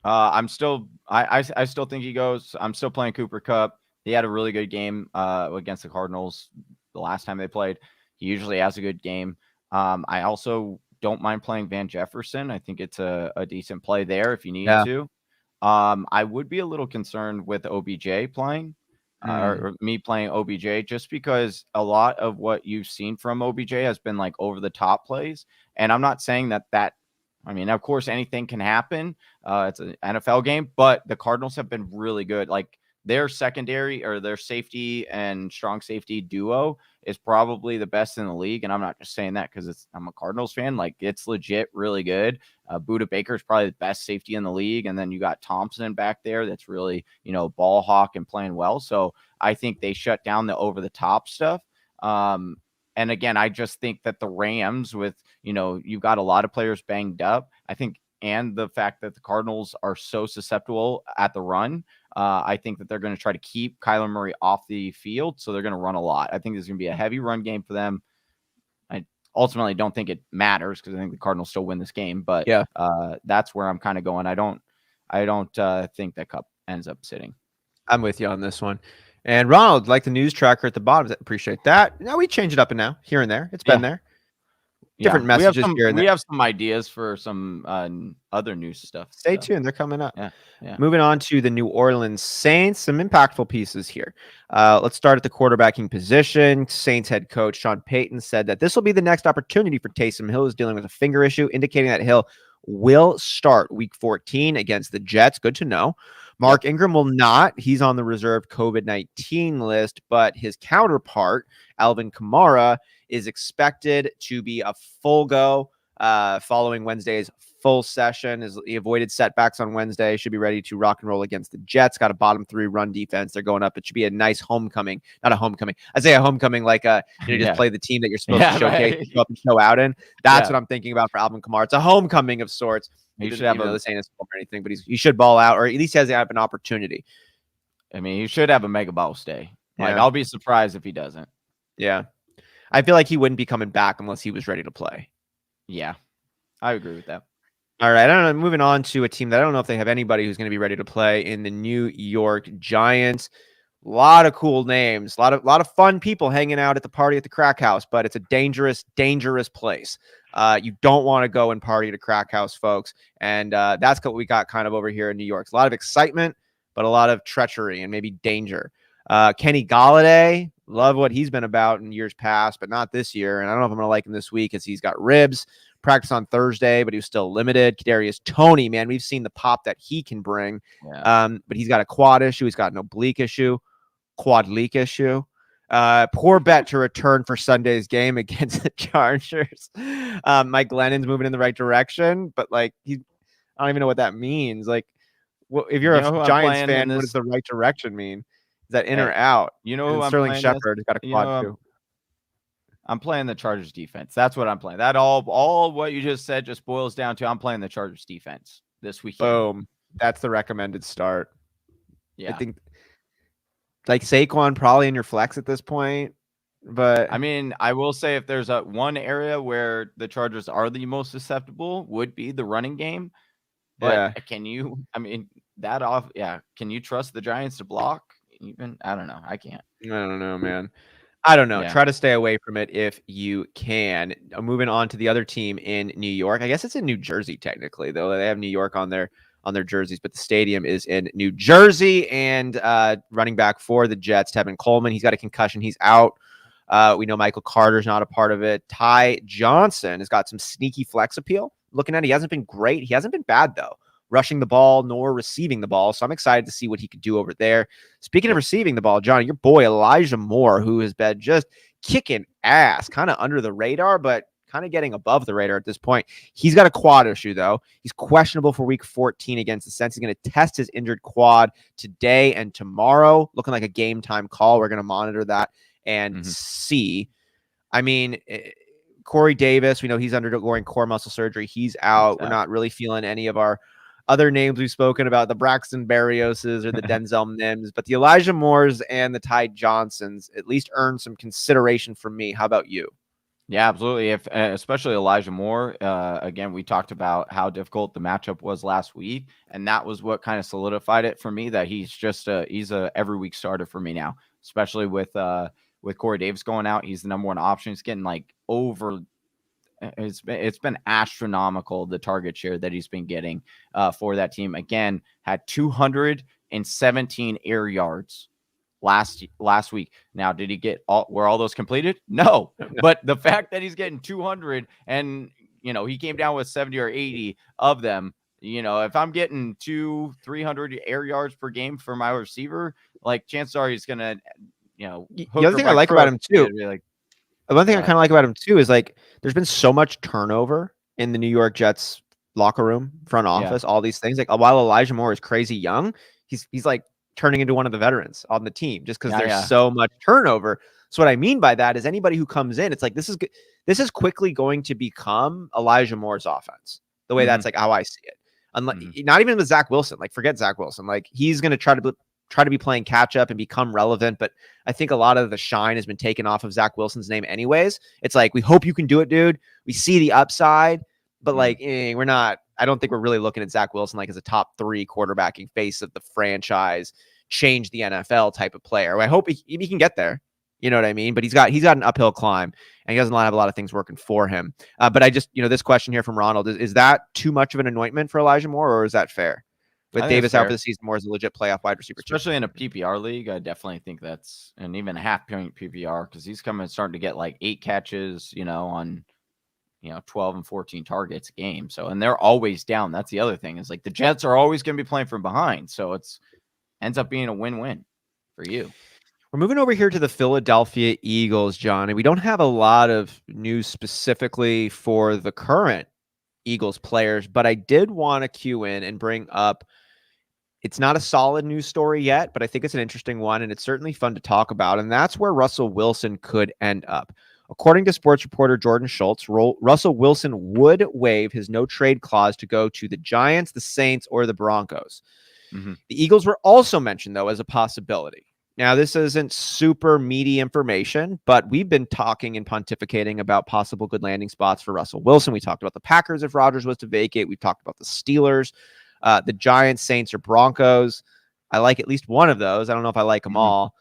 [SPEAKER 2] I still think he goes. I'm still playing Cooper Kupp. He had a really good game against the Cardinals the last time they played. He usually has a good game. I also don't mind playing Van Jefferson. I think it's a decent play there if you need to. I would be a little concerned with OBJ playing. Or me playing OBJ, just because a lot of what you've seen from OBJ has been like over the top plays. And I'm not saying that, I mean, of course, anything can happen. It's an NFL game, but the Cardinals have been really good. Like their secondary, or their safety and strong safety duo, is probably the best in the league. And I'm not just saying that because I'm a Cardinals fan. Like, it's legit really good. Budda Baker is probably the best safety in the league. And then you got Thompson back there that's really, ball hawk and playing well. So I think they shut down the over the top stuff. And again, I just think that the Rams, with, you've got a lot of players banged up, I think, and the fact that the Cardinals are so susceptible at the run, I think that they're going to try to keep Kyler Murray off the field. So they're going to run a lot. I think there's going to be a heavy run game for them. I ultimately don't think it matters because I think the Cardinals still win this game. But that's where I'm kind of going. I don't think that Kupp ends up sitting.
[SPEAKER 1] I'm with you on this one. And Ronald, like the news tracker at the bottom, appreciate that. Now we change it up here and there. It's been there. Different messages here and there.
[SPEAKER 2] We have some ideas for some other news stuff.
[SPEAKER 1] Stay tuned. They're coming up.
[SPEAKER 2] Yeah.
[SPEAKER 1] Moving on to the New Orleans Saints. Some impactful pieces here. Let's start at the quarterbacking position. Saints head coach Sean Payton said that this will be the next opportunity for Taysom Hill, who's dealing with a finger issue, indicating that Hill will start week 14 against the Jets. Good to know. Mark Ingram will not. He's on the reserved COVID-19 list, but his counterpart, Alvin Kamara, is expected to be a full go following Wednesday's full session. He avoided setbacks on Wednesday. Should be ready to rock and roll against the Jets. Got a bottom 3 run defense. They're going up. It should be a nice homecoming. Not a homecoming. I say a homecoming like just play the team that you're supposed to showcase, show up and show out in. That's what I'm thinking about for Alvin Kamara. It's a homecoming of sorts.
[SPEAKER 2] He should have
[SPEAKER 1] this ain't or anything, but he should ball out, or at least he has an opportunity.
[SPEAKER 2] I mean, he should have a mega ball stay. Like, I'll be surprised if he doesn't.
[SPEAKER 1] Yeah. I feel like he wouldn't be coming back unless he was ready to play.
[SPEAKER 2] Yeah, I agree with that.
[SPEAKER 1] All right. I don't know. Moving on to a team that I don't know if they have anybody who's going to be ready to play in the New York Giants. A lot of cool names, a lot of fun people hanging out at the party at the Crack House, but it's a dangerous, dangerous place. You don't want to go and party at a Crack House, folks. And that's what we got kind of over here in New York. It's a lot of excitement, but a lot of treachery and maybe danger. Kenny Golladay, love what he's been about in years past, but not this year. And I don't know if I'm going to like him this week, as he's got ribs. Practice on Thursday, but he was still limited. Kadarius Toney, man, we've seen the pop that he can bring. But he's got a quad issue. He's got an oblique issue, quad leak issue. Poor bet to return for Sunday's game against the Chargers. Mike Glennon's moving in the right direction, but like I don't even know what that means. Like, if you're a Giants fan, what does the right direction mean? Is that in or out? Sterling Shepard has got a quad too.
[SPEAKER 2] I'm playing the Chargers defense. That's what I'm playing. That all what you just said just boils down to I'm playing the Chargers defense this weekend.
[SPEAKER 1] Boom. That's the recommended start.
[SPEAKER 2] Yeah.
[SPEAKER 1] I think like Saquon probably in your flex at this point. But
[SPEAKER 2] I mean, I will say if there's one area where the Chargers are the most susceptible would be the running game. But can you trust the Giants to block? Even I don't know. I can't.
[SPEAKER 1] I don't know, man. I don't know.
[SPEAKER 2] Yeah.
[SPEAKER 1] Try to stay away from it if you can. Moving on to the other team in New York. I guess it's in New Jersey technically, though. They have New York on their jerseys, but the stadium is in New Jersey. And running back for the Jets, Tevin Coleman, he's got a concussion. He's out. We know Michael Carter's not a part of it. Ty Johnson has got some sneaky flex appeal. Looking at it, he hasn't been great. He hasn't been bad, though, rushing the ball nor receiving the ball. So I'm excited to see what he could do over there. Speaking of receiving the ball, Johnny, your boy Elijah Moore, who has been just kicking ass, kind of under the radar, but kind of getting above the radar at this point. He's got a quad issue, though. He's questionable for week 14 against the Saints. He's going to test his injured quad today and tomorrow, looking like a game time call. We're going to monitor that and see. I mean, Corey Davis, we know he's undergoing core muscle surgery. He's out. We're not really feeling any of our other names we've spoken about, the Braxton Berrioses or the Denzel Mims, but the Elijah Moores and the Ty Johnsons at least earned some consideration from me. How about you?
[SPEAKER 2] Yeah, absolutely. Especially Elijah Moore. Again, we talked about how difficult the matchup was last week, and that was what kind of solidified it for me that he's just he's a every week starter for me now, especially with Corey Davis going out. He's the number one option. He's getting like over. It's been astronomical, the target share that he's been getting for that team. Again, had 217 air yards last week. Now, did he get were all those completed? No. But the fact that he's getting 200 and he came down with 70 or 80 of them, if I'm getting 200-300 air yards per game for my receiver, like chances are he's gonna
[SPEAKER 1] the other thing I like about him too, one thing I kind of like about him too is like there's been so much turnover in the New York Jets locker room, front office, all these things. Like while Elijah Moore is crazy young, he's like turning into one of the veterans on the team just because there's so much turnover. So what I mean by that is anybody who comes in, it's like this is quickly going to become Elijah Moore's offense. The way that's like how I see it. Not even with Zach Wilson. Like forget Zach Wilson. Like he's going to try to be playing catch up and become relevant. But I think a lot of the shine has been taken off of Zach Wilson's name anyways. It's like, we hope you can do it, dude. We see the upside, but like, we're not, I don't think we're really looking at Zach Wilson like as a top 3 quarterbacking face of the franchise, change the NFL type of player. I hope he can get there. You know what I mean? But he's got an uphill climb and he doesn't have a lot of things working for him. But I just, this question here from Ronald is that too much of an anointment for Elijah Moore, or is that fair? With Davis out for the season, Moore is a legit playoff wide receiver,
[SPEAKER 2] especially in a PPR league. I definitely think that's, and even a half-point PPR, because he's starting to get like 8 catches, on 12 and 14 targets a game. So, and they're always down. That's the other thing is like the Jets are always going to be playing from behind. So ends up being a win-win for you.
[SPEAKER 1] We're moving over here to the Philadelphia Eagles, John, and we don't have a lot of news specifically for the current Eagles players, but I did want to cue in and bring up, it's not a solid news story yet, but I think it's an interesting one, and it's certainly fun to talk about, and that's where Russell Wilson could end up. According to sports reporter Jordan Schultz, Russell Wilson would waive his no-trade clause to go to the Giants, the Saints, or the Broncos. The Eagles were also mentioned, though, as a possibility. Now, this isn't super meaty information, but we've been talking and pontificating about possible good landing spots for Russell Wilson. We talked about the Packers if Rodgers was to vacate. We've talked about the Steelers, the Giants, Saints, or Broncos. I like at least one of those. I don't know if I like them all.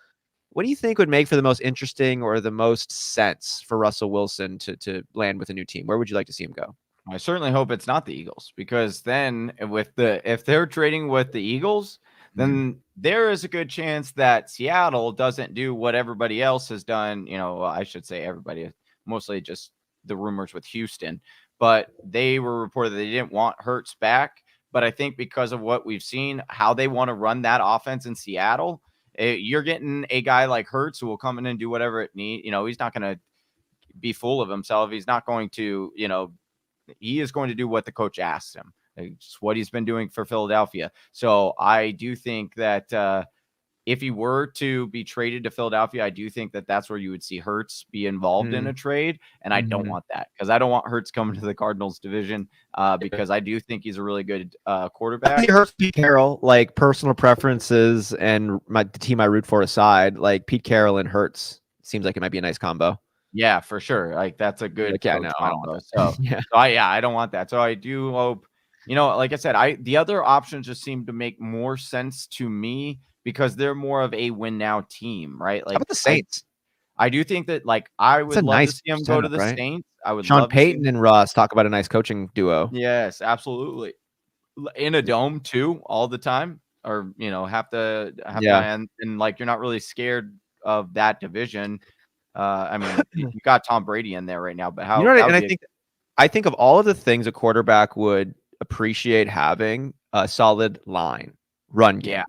[SPEAKER 1] What do you think would make for the most interesting or the most sense for Russell Wilson to land with a new team? Where would you like to see him go?
[SPEAKER 2] I certainly hope it's not the Eagles, because then if they're trading with the Eagles, then there is a good chance that Seattle doesn't do what everybody else has done. I should say everybody, mostly just the rumors with Houston, but they were reported that they didn't want Hurts back. But I think because of what we've seen, how they want to run that offense in Seattle, you're getting a guy like Hurts who will come in and do whatever it needs. He's not going to be full of himself. He's not going to, he is going to do what the coach asks him. It's what he's been doing for Philadelphia. So I do think that if he were to be traded to Philadelphia, I do think that that's where you would see Hurts be involved in a trade. And I don't want that, because I don't want Hurts coming to the Cardinals division because I do think he's a really good quarterback.
[SPEAKER 1] He hurts Pete Carroll, like personal preferences and the team I root for aside, like Pete Carroll and Hurts seems like it might be a nice combo.
[SPEAKER 2] Yeah, for sure. Like that's a good
[SPEAKER 1] I don't want that.
[SPEAKER 2] So, I don't want that. So I do hope Like I said, the other options just seem to make more sense to me because they're more of a win now team, right?
[SPEAKER 1] How
[SPEAKER 2] Like
[SPEAKER 1] about the Saints?
[SPEAKER 2] I do think that I
[SPEAKER 1] It's a
[SPEAKER 2] would love to
[SPEAKER 1] nice
[SPEAKER 2] see him go to
[SPEAKER 1] setup,
[SPEAKER 2] the
[SPEAKER 1] right?
[SPEAKER 2] Saints. I would
[SPEAKER 1] Sean
[SPEAKER 2] love to see
[SPEAKER 1] Payton
[SPEAKER 2] him.
[SPEAKER 1] and Russ talk about a nice coaching duo.
[SPEAKER 2] Yes, absolutely. In a dome too, all the time, or have the time, and like you're not really scared of that division. I mean, you got Tom Brady in there right now, but how that would be
[SPEAKER 1] I think of all of the things a quarterback would appreciate having a solid line, run game,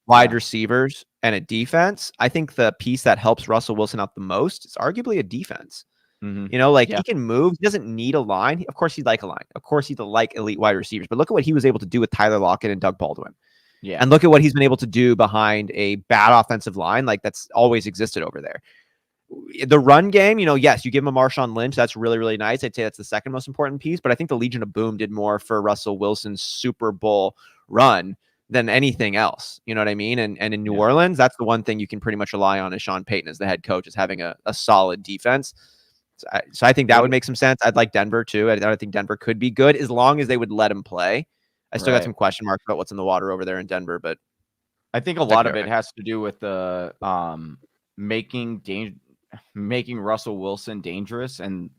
[SPEAKER 1] wide receivers, and a defense. I think the piece that helps Russell Wilson out the most is arguably a defense. He can move. He doesn't need a line. Of course, he'd like a line. Of course, he'd like elite wide receivers. But look at what he was able to do with Tyler Lockett and Doug Baldwin.
[SPEAKER 2] Yeah.
[SPEAKER 1] And look at what he's been able to do behind a bad offensive line that's always existed over there. The run game, yes, you give him a Marshawn Lynch. That's really, really nice. I'd say that's the second most important piece. But I think the Legion of Boom did more for Russell Wilson's Super Bowl run than anything else. You know what I mean? And in New Orleans, that's the one thing you can pretty much rely on as Sean Payton as the head coach, is having a solid defense. So I think that would make some sense. I'd like Denver too. I think Denver could be good as long as they would let him play. I still got some question marks about what's in the water over there in Denver, but
[SPEAKER 2] I think a lot of it has to do with the making Russell Wilson dangerous. And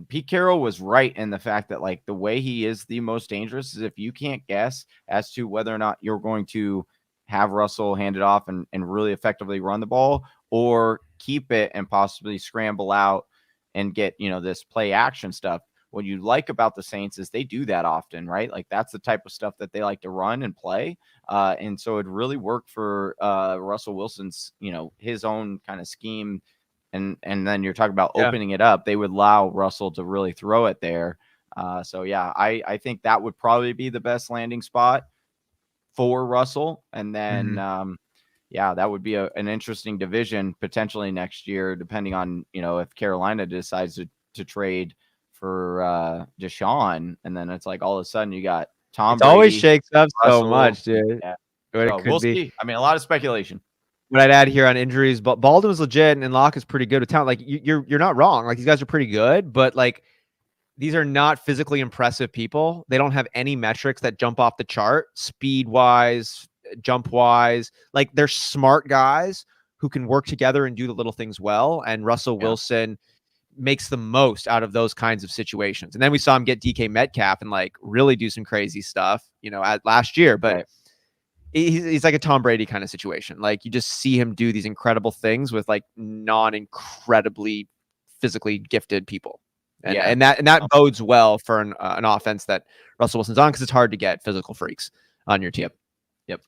[SPEAKER 2] Pete Carroll was right in the fact that like the way he is the most dangerous is if you can't guess as to whether or not you're going to have Russell hand it off and really effectively run the ball, or keep it and possibly scramble out and get, this play action stuff. What you like about the Saints is they do that often, right? Like that's the type of stuff that they like to run and play. And so it really worked for Russell Wilson's, his own kind of scheme. And then you're talking about opening it up. They would allow Russell to really throw it there. I think that would probably be the best landing spot for Russell. And then, that would be an interesting division potentially next year, depending on, if Carolina decides to trade for Deshaun. And then it's like all of a sudden you got Tom Brady.
[SPEAKER 1] Always shakes up
[SPEAKER 2] Russell,
[SPEAKER 1] so much, dude.
[SPEAKER 2] Yeah. So we'll see. I mean, a lot of speculation.
[SPEAKER 1] What I'd add here on injuries, but Baldwin's legit and Locke is pretty good with talent. Like you're not wrong. Like these guys are pretty good, but like these are not physically impressive people. They don't have any metrics that jump off the chart, speed wise, jump wise. Like they're smart guys who can work together and do the little things well. And Russell Wilson makes the most out of those kinds of situations. And then we saw him get DK Metcalf and like really do some crazy stuff, at last year. But he's like a Tom Brady kind of situation. Like you just see him do these incredible things with like non-incredibly physically gifted people. And that bodes well for an offense that Russell Wilson's on, because it's hard to get physical freaks on your team. Yep.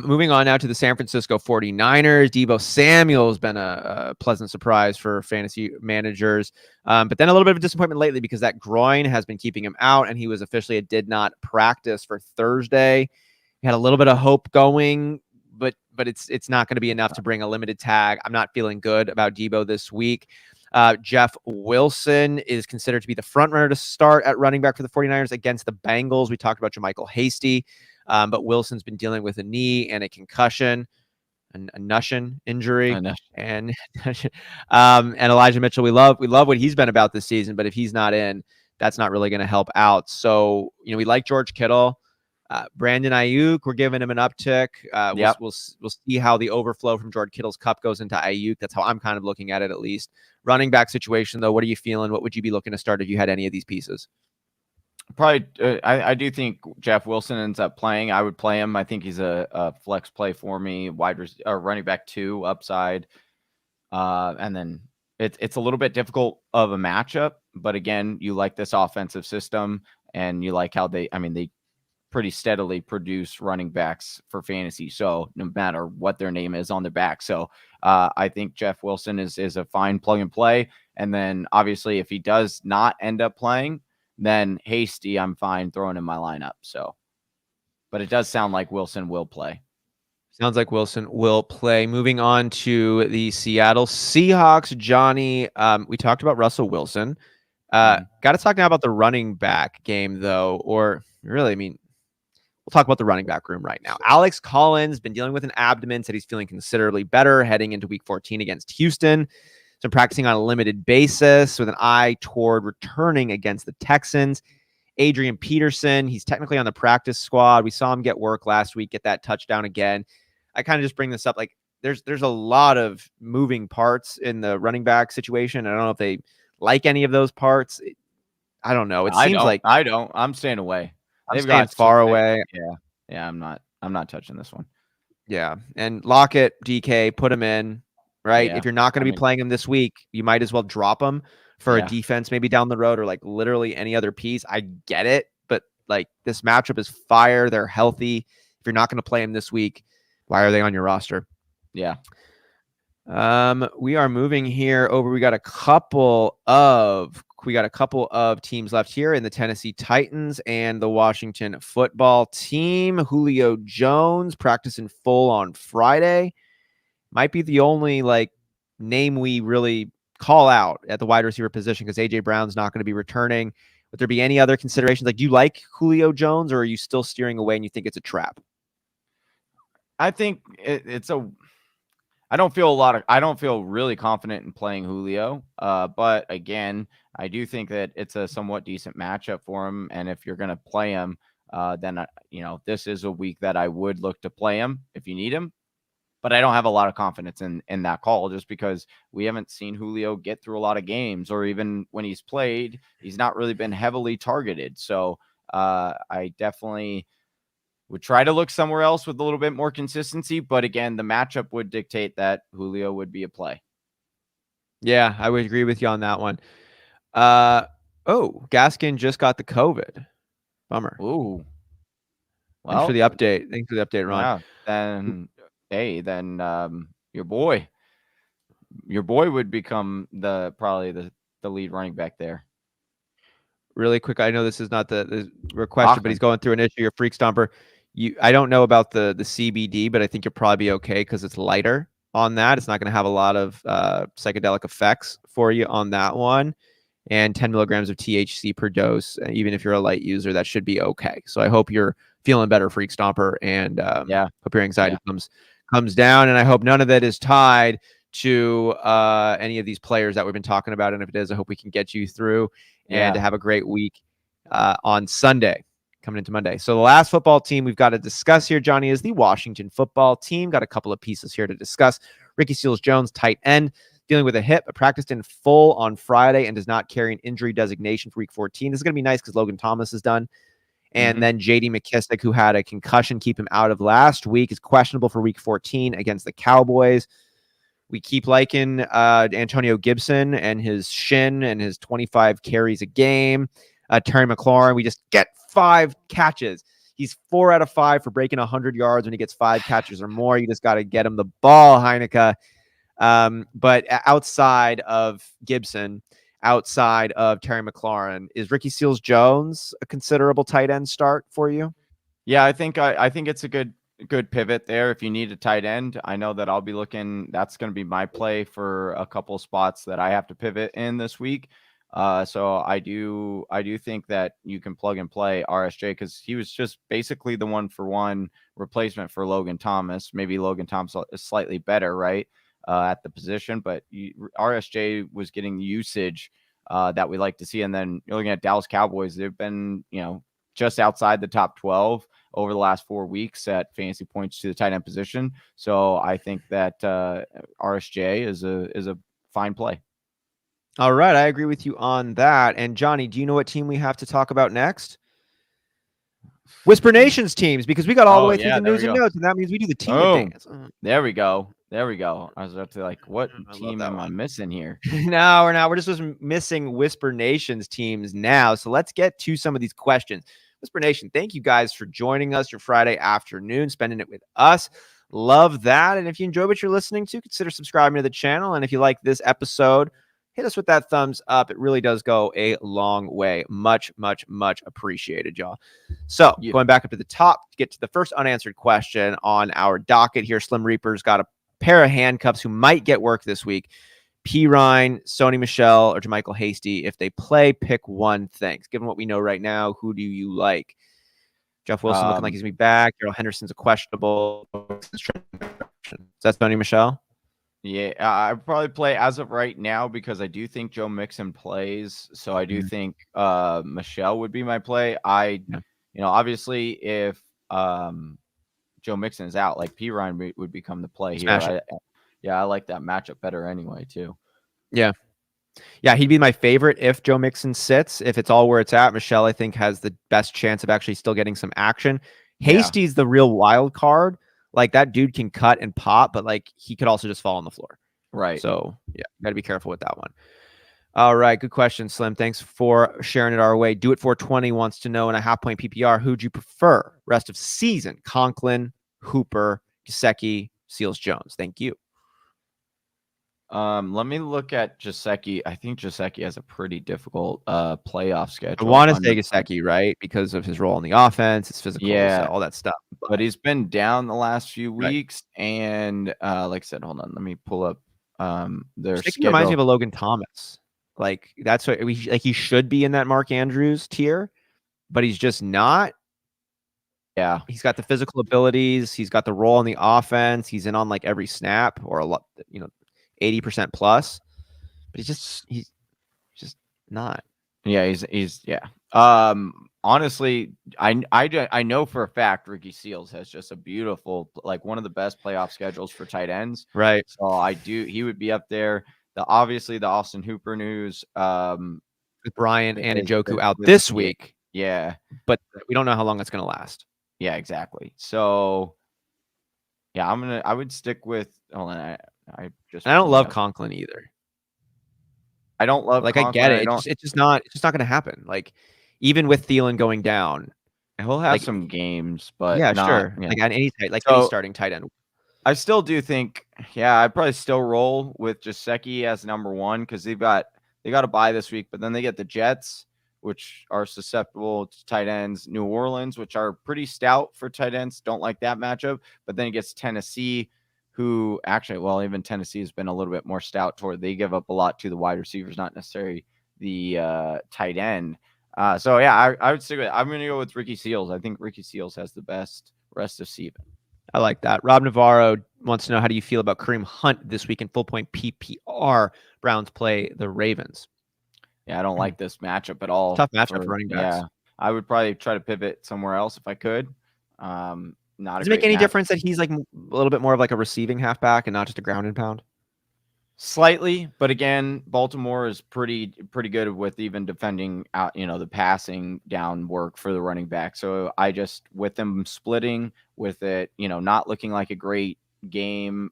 [SPEAKER 1] Moving on now to the San Francisco 49ers. Deebo Samuel has been a pleasant surprise for fantasy managers. But then a little bit of a disappointment lately because that groin has been keeping him out, and he was officially did not practice for Thursday. He had a little bit of hope going, but it's not going to be enough to bring a limited tag. I'm not feeling good about Deebo this week. Jeff Wilson is considered to be the front runner to start at running back for the 49ers against the Bengals. We talked about JaMychal Hasty, but Wilson's been dealing with a knee and a concussion, a Nushin injury, and Elijah Mitchell. We love what he's been about this season, but if he's not in, that's not really going to help out. So we like George Kittle. Brandon Ayuk, we're giving him an uptick. We'll see how the overflow from George Kittle's cup goes into Ayuk. That's how I'm kind of looking at it, at least. Running back situation, though, what are you feeling? What would you be looking to start if you had any of these pieces?
[SPEAKER 2] Probably, I do think Jeff Wilson ends up playing. I would play him. I think he's a flex play for me. Running back 2 upside, and then it's a little bit difficult of a matchup. But again, you like this offensive system, and you like how they pretty steadily produce running backs for fantasy. So no matter what their name is on their back. So I think Jeff Wilson is a fine plug and play. And then obviously if he does not end up playing, then Hasty, I'm fine throwing in my lineup. So, but it does sound like Wilson will play.
[SPEAKER 1] Sounds like Wilson will play. Moving on to the Seattle Seahawks, Johnny. We talked about Russell Wilson. Got to talk now about the running back game, though, or really, we'll talk about the running back room right now. Alex Collins been dealing with an abdomen, said he's feeling considerably better heading into week 14 against Houston. So practicing on a limited basis with an eye toward returning against the Texans. Adrian Peterson, he's technically on the practice squad. We saw him get work last week, get that touchdown again. I kind of just bring this up like there's a lot of moving parts in the running back situation. I don't know if they like any of those parts. I don't know. It seems like
[SPEAKER 2] I don't. I'm staying away.
[SPEAKER 1] I'm staying far away.
[SPEAKER 2] Yeah. I'm not touching this one.
[SPEAKER 1] Yeah, and Lockett, DK, put him in. Right.
[SPEAKER 2] Yeah.
[SPEAKER 1] If you're not going to be playing him this week, you might as well drop him for a defense maybe down the road or like literally any other piece. I get it, but like this matchup is fire. They're healthy. If you're not going to play him this week, why are they on your roster?
[SPEAKER 2] Yeah.
[SPEAKER 1] We are moving here over. We got a couple of teams left here in the Tennessee Titans and the Washington football team. Julio Jones practicing full on Friday. Might be the only like name we really call out at the wide receiver position because AJ Brown's not going to be returning. Would there be any other considerations? Like, do you like Julio Jones or are you still steering away and you think it's a trap?
[SPEAKER 2] I think I don't feel really confident in playing Julio. But again, I do think that it's a somewhat decent matchup for him. And if you're going to play him, then, this is a week that I would look to play him if you need him. But I don't have a lot of confidence in that call just because we haven't seen Julio get through a lot of games, or even when he's played, he's not really been heavily targeted. So I definitely would try to look somewhere else with a little bit more consistency. But again, the matchup would dictate that Julio would be a play.
[SPEAKER 1] Yeah, I would agree with you on that one. Gaskin just got the COVID. Bummer.
[SPEAKER 2] Ooh.
[SPEAKER 1] Well, thanks for the update, Ron.
[SPEAKER 2] Yeah, then your boy would become probably the lead running back there.
[SPEAKER 1] Really quick, I know this is not the question, but he's going through an issue. Your Freak Stomper. I don't know about the CBD, but I think you'll probably be okay because it's lighter on that. It's not going to have a lot of psychedelic effects for you on that one. And 10 milligrams of THC per dose, even if you're a light user, that should be okay. So I hope you're feeling better, Freak Stomper, and hope your anxiety comes down. And I hope none of that is tied to any of these players that we've been talking about. And if it is, I hope we can get you through and to have a great week on Sunday, coming into Monday. So the last football team we've got to discuss here, Johnny, is the Washington football team. Got a couple of pieces here to discuss. Ricky Seals-Jones, tight end, dealing with a hip, practiced in full on Friday and does not carry an injury designation for week 14. This is going to be nice because Logan Thomas is done. And then J.D. McKissick, who had a concussion, keep him out of last week, is questionable for week 14 against the Cowboys. We keep liking Antonio Gibson and his shin and his 25 carries a game. Terry McLaurin, we just get 5 catches. He's 4 out of 5 for breaking 100 yards when he gets 5 catches or more. You just got to get him the ball, Heineke. But outside of Gibson, outside of Terry McLaurin, is Ricky Seals-Jones a considerable tight end start for you?
[SPEAKER 2] Yeah, I think it's a good pivot there. If you need a tight end, I know that I'll be looking. That's going to be my play for a couple of spots that I have to pivot in this week. So I do think that you can plug and play RSJ because he was just basically the 1-for-1 replacement for Logan Thomas. Maybe Logan Thomas is slightly better, right, at the position, but RSJ was getting the usage that we like to see. And then you're looking at Dallas Cowboys; they've been just outside the top 12 over the last 4 weeks at fantasy points to the tight end position. So I think that RSJ is a fine play.
[SPEAKER 1] All right, I agree with you on that. And Johnny, do you know what team we have to talk about next? Whisper Nations teams, because we got all the way through the news and notes, and that means we do the team dance.
[SPEAKER 2] There we go. I was about to what team am I missing here?
[SPEAKER 1] No, we're not. We're just missing Whisper Nations teams now. So let's get to some of these questions. Whisper Nation, thank you guys for joining us your Friday afternoon, spending it with us. Love that. And if you enjoy what you're listening to, consider subscribing to the channel. And if you like this episode, hit us with that thumbs up. It really does go a long way. Much, much, much appreciated, y'all. So going back up to the top to get to the first unanswered question on our docket here. Slim Reaper's got a pair of handcuffs who might get work this week. P. Ryan, Sony Michel, or JaMychal Hasty. If they play, pick one. Thanks. Given what we know right now, who do you like? Jeff Wilson looking like he's going to be back. Darrell Henderson's a questionable. Is that Sony Michel?
[SPEAKER 2] Yeah, I probably play as of right now because I do think Joe Mixon plays. So I do think Michelle would be my play. Obviously if Joe Mixon is out, like P. Ryan would become the play here. I like that matchup better anyway, too.
[SPEAKER 1] Yeah. Yeah, he'd be my favorite if Joe Mixon sits. If it's all where it's at, Michelle, I think, has the best chance of actually still getting some action. Hasty's the real wild card. Like, that dude can cut and pop, but, like, he could also just fall on the floor.
[SPEAKER 2] Right.
[SPEAKER 1] So, yeah, got to be careful with that one. All right, good question, Slim. Thanks for sharing it our way. Do It 420 wants to know in a half-point PPR, who'd you prefer rest of season? Conklin, Hooper, Gesicki, Seals, Jones. Thank you.
[SPEAKER 2] Let me look at Gesicki. I think Gesicki has a pretty difficult playoff schedule.
[SPEAKER 1] I want to say Gesicki, right? Because of his role in the offense, his physical, all that stuff.
[SPEAKER 2] But he's been down the last few weeks. Right. And like I said, hold on, let me pull up their schedule.
[SPEAKER 1] Reminds me of a Logan Thomas. Like, that's what he should be in that Mark Andrews tier, but he's just not.
[SPEAKER 2] Yeah.
[SPEAKER 1] He's got the physical abilities. He's got the role in the offense. He's in on like every snap or a lot, 80% plus, but he's just not.
[SPEAKER 2] Yeah, he's honestly, I know for a fact Ricky Seals has just a beautiful, like one of the best playoff schedules for tight ends.
[SPEAKER 1] Right.
[SPEAKER 2] So he would be up there. Obviously the Austin Hooper news,
[SPEAKER 1] with Brian and Njoku out this week.
[SPEAKER 2] Yeah.
[SPEAKER 1] But we don't know how long it's going to last.
[SPEAKER 2] Yeah, exactly. So yeah, I would stick with, hold on. I
[SPEAKER 1] don't love Conklin either.
[SPEAKER 2] I don't love
[SPEAKER 1] like
[SPEAKER 2] Conklin.
[SPEAKER 1] I get it. It's just not going to happen. Like, even with Thielen going down,
[SPEAKER 2] he'll have some games, but
[SPEAKER 1] yeah,
[SPEAKER 2] not,
[SPEAKER 1] sure. Yeah. Like on any any starting tight end.
[SPEAKER 2] I still do think, I'd probably still roll with Gesicki as number one because they got a bye this week, but then they get the Jets, which are susceptible to tight ends. New Orleans, which are pretty stout for tight ends. Don't like that matchup. But then it gets Tennessee, who actually, well, even Tennessee has been a little bit more stout toward. They give up a lot to the wide receivers, not necessarily the tight end. So yeah, I would stick with it. I'm going to go with Ricky Seals. I think Ricky Seals has the best rest of season.
[SPEAKER 1] I like that. Rob Navarro wants to know, how do you feel about Kareem Hunt this week in full point PPR? Browns play the Ravens.
[SPEAKER 2] Yeah, I don't like this matchup at all.
[SPEAKER 1] Tough matchup for running backs.
[SPEAKER 2] Yeah, I would probably try to pivot somewhere else if I could.
[SPEAKER 1] Does it make any difference that he's like a little bit more of like a receiving halfback and not just a ground and pound?
[SPEAKER 2] Slightly, but again, Baltimore is pretty good with even defending out, the passing down work for the running back. So I just, with them splitting with it, not looking like a great game,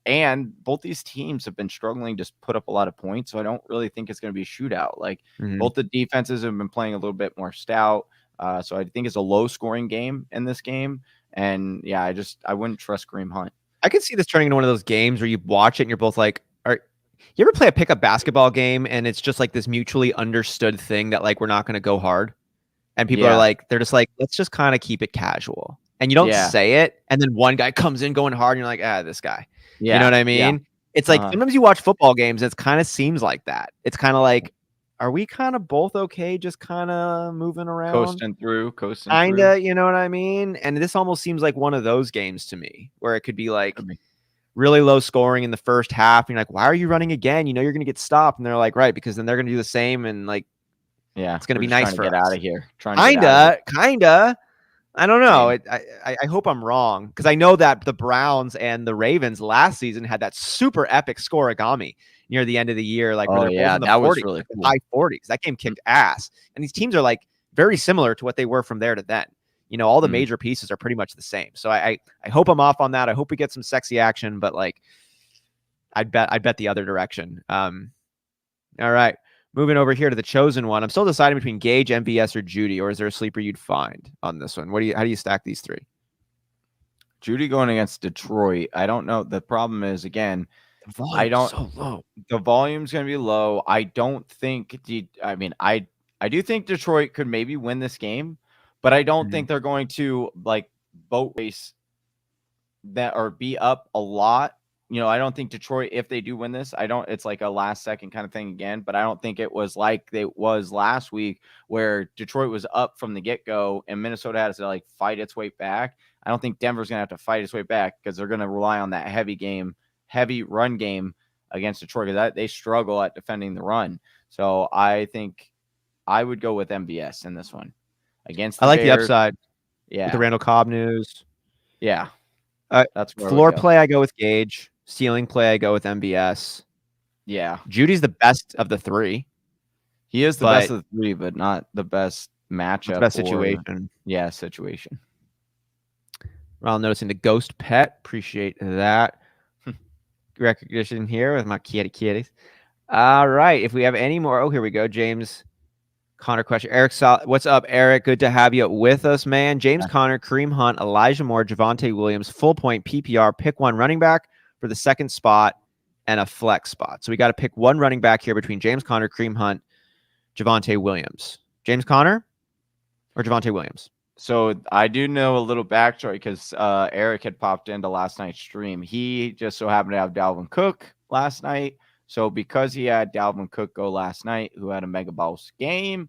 [SPEAKER 2] and both these teams have been struggling to put up a lot of points. So I don't really think it's going to be a shootout. Like both the defenses have been playing a little bit more stout. So I think it's a low scoring game in this game. And yeah, I wouldn't trust Kareem Hunt.
[SPEAKER 1] I could see this turning into one of those games where you watch it and you're both like, you ever play a pickup basketball game and it's just like this mutually understood thing that like, we're not going to go hard. And people are like, they're just like, let's just kind of keep it casual. And you don't say it. And then one guy comes in going hard and you're like, this guy. Yeah. You know what I mean? Yeah. It's like, sometimes you watch football games, it kind of seems like that. It's kind of like, are we kind of both okay? Just kind of moving around.
[SPEAKER 2] Coasting through.
[SPEAKER 1] Kinda, you know what I mean? And this almost seems like one of those games to me where it could be like really low scoring in the first half. And you're like, why are you running again? You're going to get stopped. And they're like, right, because then they're going to do the same. And like, it's going to be nice for us.
[SPEAKER 2] Get out of here.
[SPEAKER 1] Kinda. I don't know. I hope I'm wrong because I know that the Browns and the Ravens last season had that super epic scorigami near the end of the year. Like,
[SPEAKER 2] that was really cool.
[SPEAKER 1] High 40s. That game kicked ass. And these teams are like very similar to what they were from there to then. All the major pieces are pretty much the same. So I hope I'm off on that. I hope we get some sexy action, but like, I'd bet the other direction. All right. Moving over here to the chosen one. I'm still deciding between Gage, MVS, or Judy, or is there a sleeper you'd find on this one? How do you stack these three?
[SPEAKER 2] Judy going against Detroit. I don't know. The problem is, again,
[SPEAKER 1] so low.
[SPEAKER 2] The volume's going to be low. I don't think I do think Detroit could maybe win this game, but I don't think they're going to like boat race that or be up a lot. I don't think Detroit, if they do win this, it's like a last second kind of thing again, but I don't think it was like it was last week where Detroit was up from the get-go and Minnesota had to like fight its way back. I don't think Denver's going to have to fight its way back because they're going to rely on that heavy game heavy run game against Detroit, because they struggle at defending the run. So I think I would go with MVS in this one against the
[SPEAKER 1] I like
[SPEAKER 2] Bears.
[SPEAKER 1] the upside.
[SPEAKER 2] Yeah.
[SPEAKER 1] With the Randall Cobb news.
[SPEAKER 2] Yeah. That's where
[SPEAKER 1] floor play, I go with Gage. Ceiling play, I go with MVS.
[SPEAKER 2] Yeah.
[SPEAKER 1] Judy's the best of the three.
[SPEAKER 2] He is the best of the three, but not the best matchup.
[SPEAKER 1] Best situation.
[SPEAKER 2] Situation.
[SPEAKER 1] Well, noticing the ghost pet. Appreciate that. Recognition here with my kitties. All right. If we have any more. Oh, here we go. James Connor question. Eric, what's up, Eric? Good to have you with us, man. James Conner, Kareem Hunt, Elijah Moore, Javonte Williams, full point PPR. Pick one running back for the second spot and a flex spot. So we got to pick one running back here between James Conner, Kareem Hunt, Javonte Williams. James Conner or Javonte Williams?
[SPEAKER 2] So I do know a little backstory because Eric had popped into last night's stream. He just so happened to have Dalvin Cook last night. So because he had Dalvin Cook go last night, who had a mega boss game,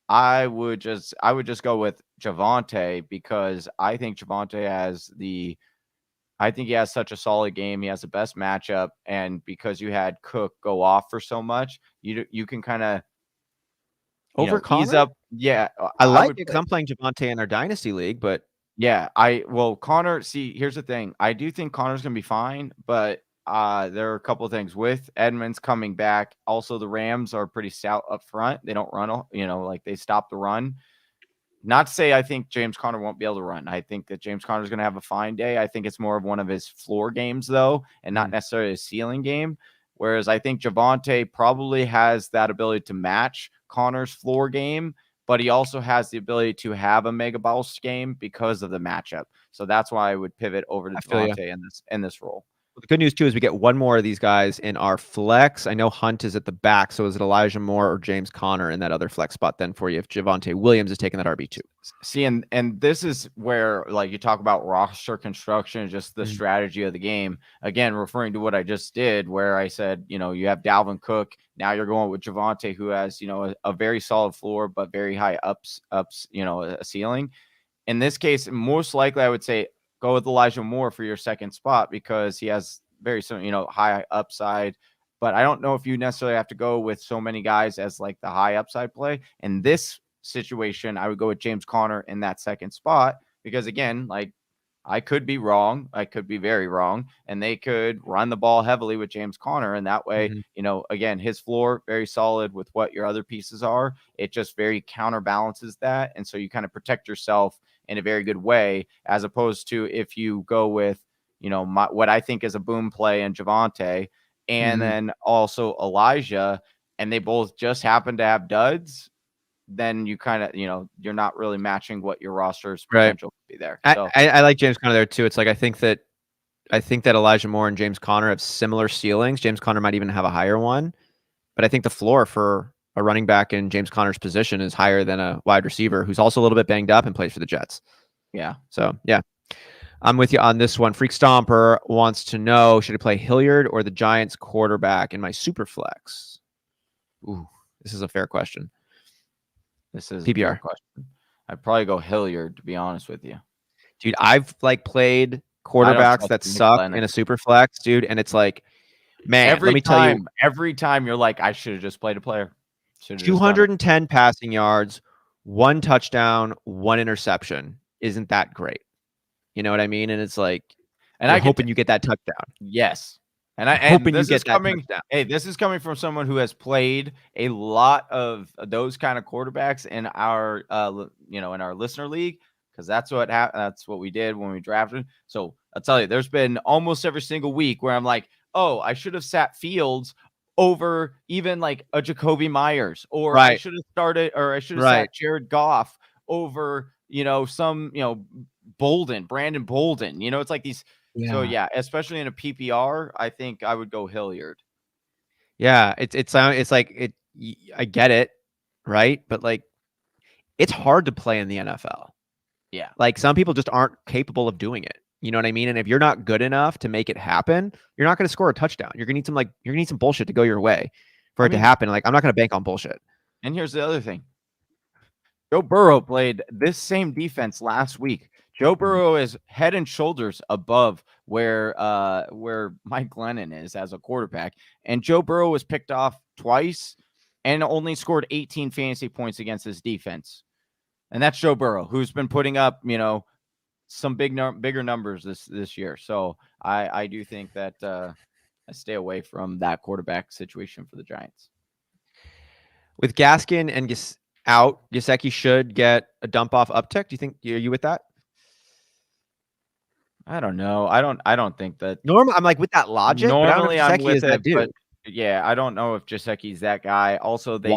[SPEAKER 2] I would just go with Javonte, because I think Javonte he has such a solid game. He has the best matchup, and because you had Cook go off for so much, you can kind of
[SPEAKER 1] ease
[SPEAKER 2] up. Yeah,
[SPEAKER 1] I like it because I'm playing Javonte in our dynasty league, but
[SPEAKER 2] yeah, Connor. See, here's the thing. I do think Connor's gonna be fine, but there are a couple of things with Edmonds coming back. Also, the Rams are pretty stout up front. They don't run, they stop the run. Not to say I think James Conner won't be able to run. I think that James Conner is going to have a fine day. I think it's more of one of his floor games, though, and not necessarily a ceiling game. Whereas I think Javonte probably has that ability to match Connor's floor game, but he also has the ability to have a mega bounce game because of the matchup. So that's why I would pivot over to Javonte in this role.
[SPEAKER 1] Well, the good news, too, is we get one more of these guys in our flex. I know Hunt is at the back, so is it Elijah Moore or James Conner in that other flex spot then for you if Javonte Williams is taking that RB2?
[SPEAKER 2] See, and this is where, you talk about roster construction, just the strategy of the game. Again, referring to what I just did, where I said, you have Dalvin Cook. Now you're going with Javonte, who has, a very solid floor, but very high ups, a ceiling. In this case, most likely I would say go with Elijah Moore for your second spot because he has very, high upside. But I don't know if you necessarily have to go with so many guys as the high upside play. In this situation, I would go with James Conner in that second spot because, again, I could be wrong. I could be very wrong. And they could run the ball heavily with James Conner. And that way, again, his floor, very solid with what your other pieces are. It just very counterbalances that. And so you kind of protect yourself in a very good way, as opposed to if you go with, what I think is a boom play in Javonte and then also Elijah, and they both just happen to have duds, then you kind of, you're not really matching what your roster's potential could be there. So
[SPEAKER 1] I like James Conner there too. It's I think that Elijah Moore and James Conner have similar ceilings. James Conner might even have a higher one, but I think the floor for a running back in James Conner's position is higher than a wide receiver who's also a little bit banged up and plays for the Jets.
[SPEAKER 2] Yeah.
[SPEAKER 1] So, yeah, I'm with you on this one. Freak Stomper wants to know, should I play Hilliard or the Giants quarterback in my Superflex? Ooh, this is a fair question.
[SPEAKER 2] This is
[SPEAKER 1] PPR.
[SPEAKER 2] a question. I'd probably go Hilliard, to be honest with you.
[SPEAKER 1] Dude, I've played quarterbacks that suck in a Superflex, dude, and it's man, let me tell you.
[SPEAKER 2] Every time you're I should have just played a player.
[SPEAKER 1] 210 passing yards, 1 touchdown, 1 interception. Isn't that great? You know what I mean? And it's and I'm hoping you get that touchdown.
[SPEAKER 2] Yes. And I'm hoping you get that touchdown. Hey, this is coming from someone who has played a lot of those kind of quarterbacks in our, in our listener league, because that's what we did when we drafted. So I'll tell you, there's been almost every single week where I'm oh, I should have sat Fields over even a Jacoby Myers, or I should have started, or I should have sat Jared Goff over, some, Brandon Bolden, it's these. Yeah. So yeah, especially in a PPR, I think I would go Hilliard.
[SPEAKER 1] Yeah. I get it. Right. But it's hard to play in the NFL.
[SPEAKER 2] Yeah.
[SPEAKER 1] Some people just aren't capable of doing it. You know what I mean? And if you're not good enough to make it happen, you're not going to score a touchdown. You're going to need some bullshit to go your way for it to happen. I'm not going to bank on bullshit.
[SPEAKER 2] And here's the other thing. Joe Burrow played this same defense last week. Joe Burrow is head and shoulders above where Mike Glennon is as a quarterback. And Joe Burrow was picked off twice and only scored 18 fantasy points against his defense. And that's Joe Burrow, who's been putting up, some bigger numbers this year. So I do think that I stay away from that quarterback situation for the Giants.
[SPEAKER 1] With Gaskin and out, Gesicki should get a dump off uptick. Do you think, are you with that?
[SPEAKER 2] I don't know. I don't think that.
[SPEAKER 1] Normally, I'm like with that logic.
[SPEAKER 2] Normally, I'm with it, but yeah, I don't know if Gesicki's that guy. Also, they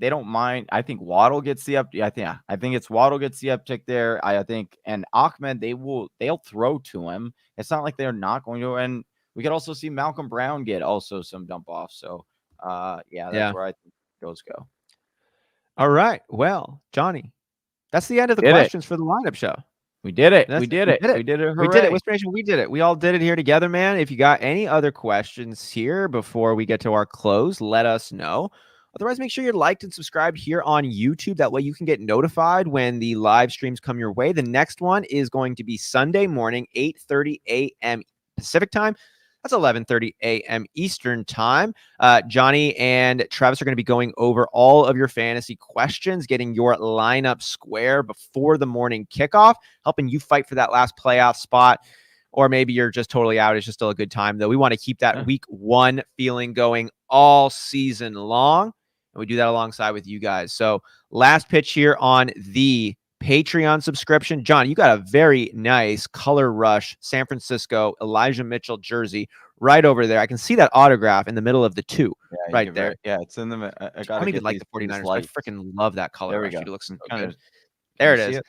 [SPEAKER 2] don't mind. I think Waddle gets the up. I think it's Waddle gets the uptick there. I think, and Ahmed, they'll throw to him. It's not like they're not going to. And we could also see Malcolm Brown get also some dump off. So, that's where I think those go.
[SPEAKER 1] All right. Well, Johnny, that's the end of the questions for the lineup show.
[SPEAKER 2] We did it. We did it. Hooray.
[SPEAKER 1] We did it. Whisper Nation, we did it. We all did it here together, man. If you got any other questions here before we get to our close, let us know. Otherwise, make sure you're liked and subscribed here on YouTube. That way you can get notified when the live streams come your way. The next one is going to be Sunday morning, 8:30 a.m. Pacific time. That's 11:30 a.m. Eastern time. Johnny and Travis are going to be going over all of your fantasy questions, getting your lineup square before the morning kickoff, helping you fight for that last playoff spot. Or maybe you're just totally out. It's just still a good time, though. We want to keep that week one feeling going all season long. And we do that alongside with you guys. So last pitch here on the Patreon subscription. John, you got a very nice Color Rush San Francisco Elijah Mitchell jersey right over there. I can see that autograph in the middle of the two right there.
[SPEAKER 2] It's in the
[SPEAKER 1] I don't even like the 49ers. I freaking love that color.
[SPEAKER 2] There we
[SPEAKER 1] go.
[SPEAKER 2] It
[SPEAKER 1] looks so good. There it is.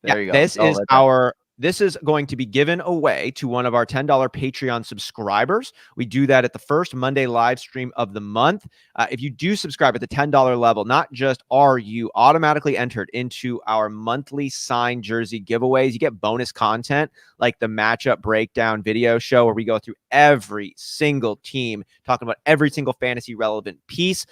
[SPEAKER 2] There you
[SPEAKER 1] go. This is going to be given away to one of our $10 Patreon subscribers. We do that at the first Monday live stream of the month. If you do subscribe at the $10 level, not just are you automatically entered into our monthly signed jersey giveaways, you get bonus content like the matchup breakdown video show where we go through every single team, talking about every single fantasy relevant piece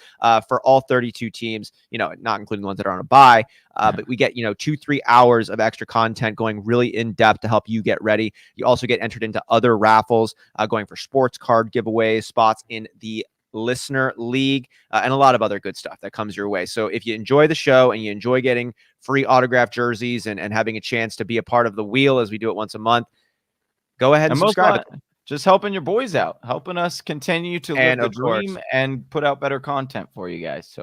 [SPEAKER 1] for all 32 teams, not including the ones that are on a bye. But we get, 2-3 hours of extra content going really in depth to help you get ready. You also get entered into other raffles, going for sports card giveaways, spots in the listener league, and a lot of other good stuff that comes your way. So if you enjoy the show and you enjoy getting free autographed jerseys and having a chance to be a part of the wheel as we do it once a month, go ahead and subscribe.
[SPEAKER 2] Just helping your boys out, helping us continue to live the dream and put out better content for you guys.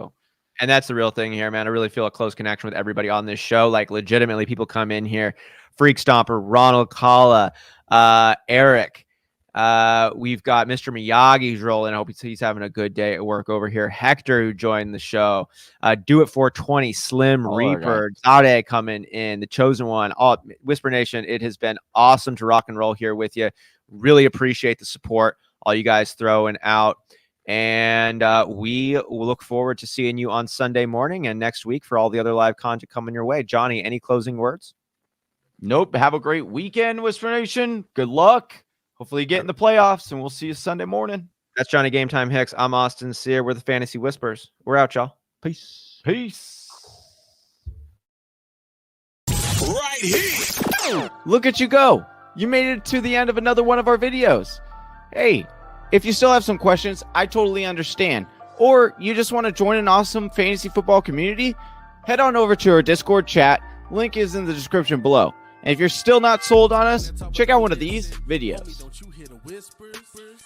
[SPEAKER 1] And that's the real thing here, man. I really feel a close connection with everybody on this show. Like, legitimately, people come in here. Freak Stomper, Ronald Kalla, Eric. We've got Mr. Miyagi's rolling. I hope he's having a good day at work over here. Hector, who joined the show. Do It 420, Slim Reaper, Zade coming in, The Chosen One. Whisper Nation, it has been awesome to rock and roll here with you. Really appreciate the support, all you guys throwing out. And we will look forward to seeing you on Sunday morning and next week for all the other live content coming your way. Johnny, any closing words?
[SPEAKER 2] Nope. Have a great weekend, Whisper Nation. Good luck. Hopefully you get in the playoffs, and we'll see you Sunday morning.
[SPEAKER 1] That's Johnny Game Time Hicks. I'm Austin Sear. We're the Fantasy Whispers. We're out, y'all. Peace.
[SPEAKER 3] Right here.
[SPEAKER 2] Look at you go. You made it to the end of another one of our videos. Hey, if you still have some questions, I totally understand. Or you just want to join an awesome fantasy football community, head on over to our Discord chat. Link is in the description below. And if you're still not sold on us, check out one of these videos.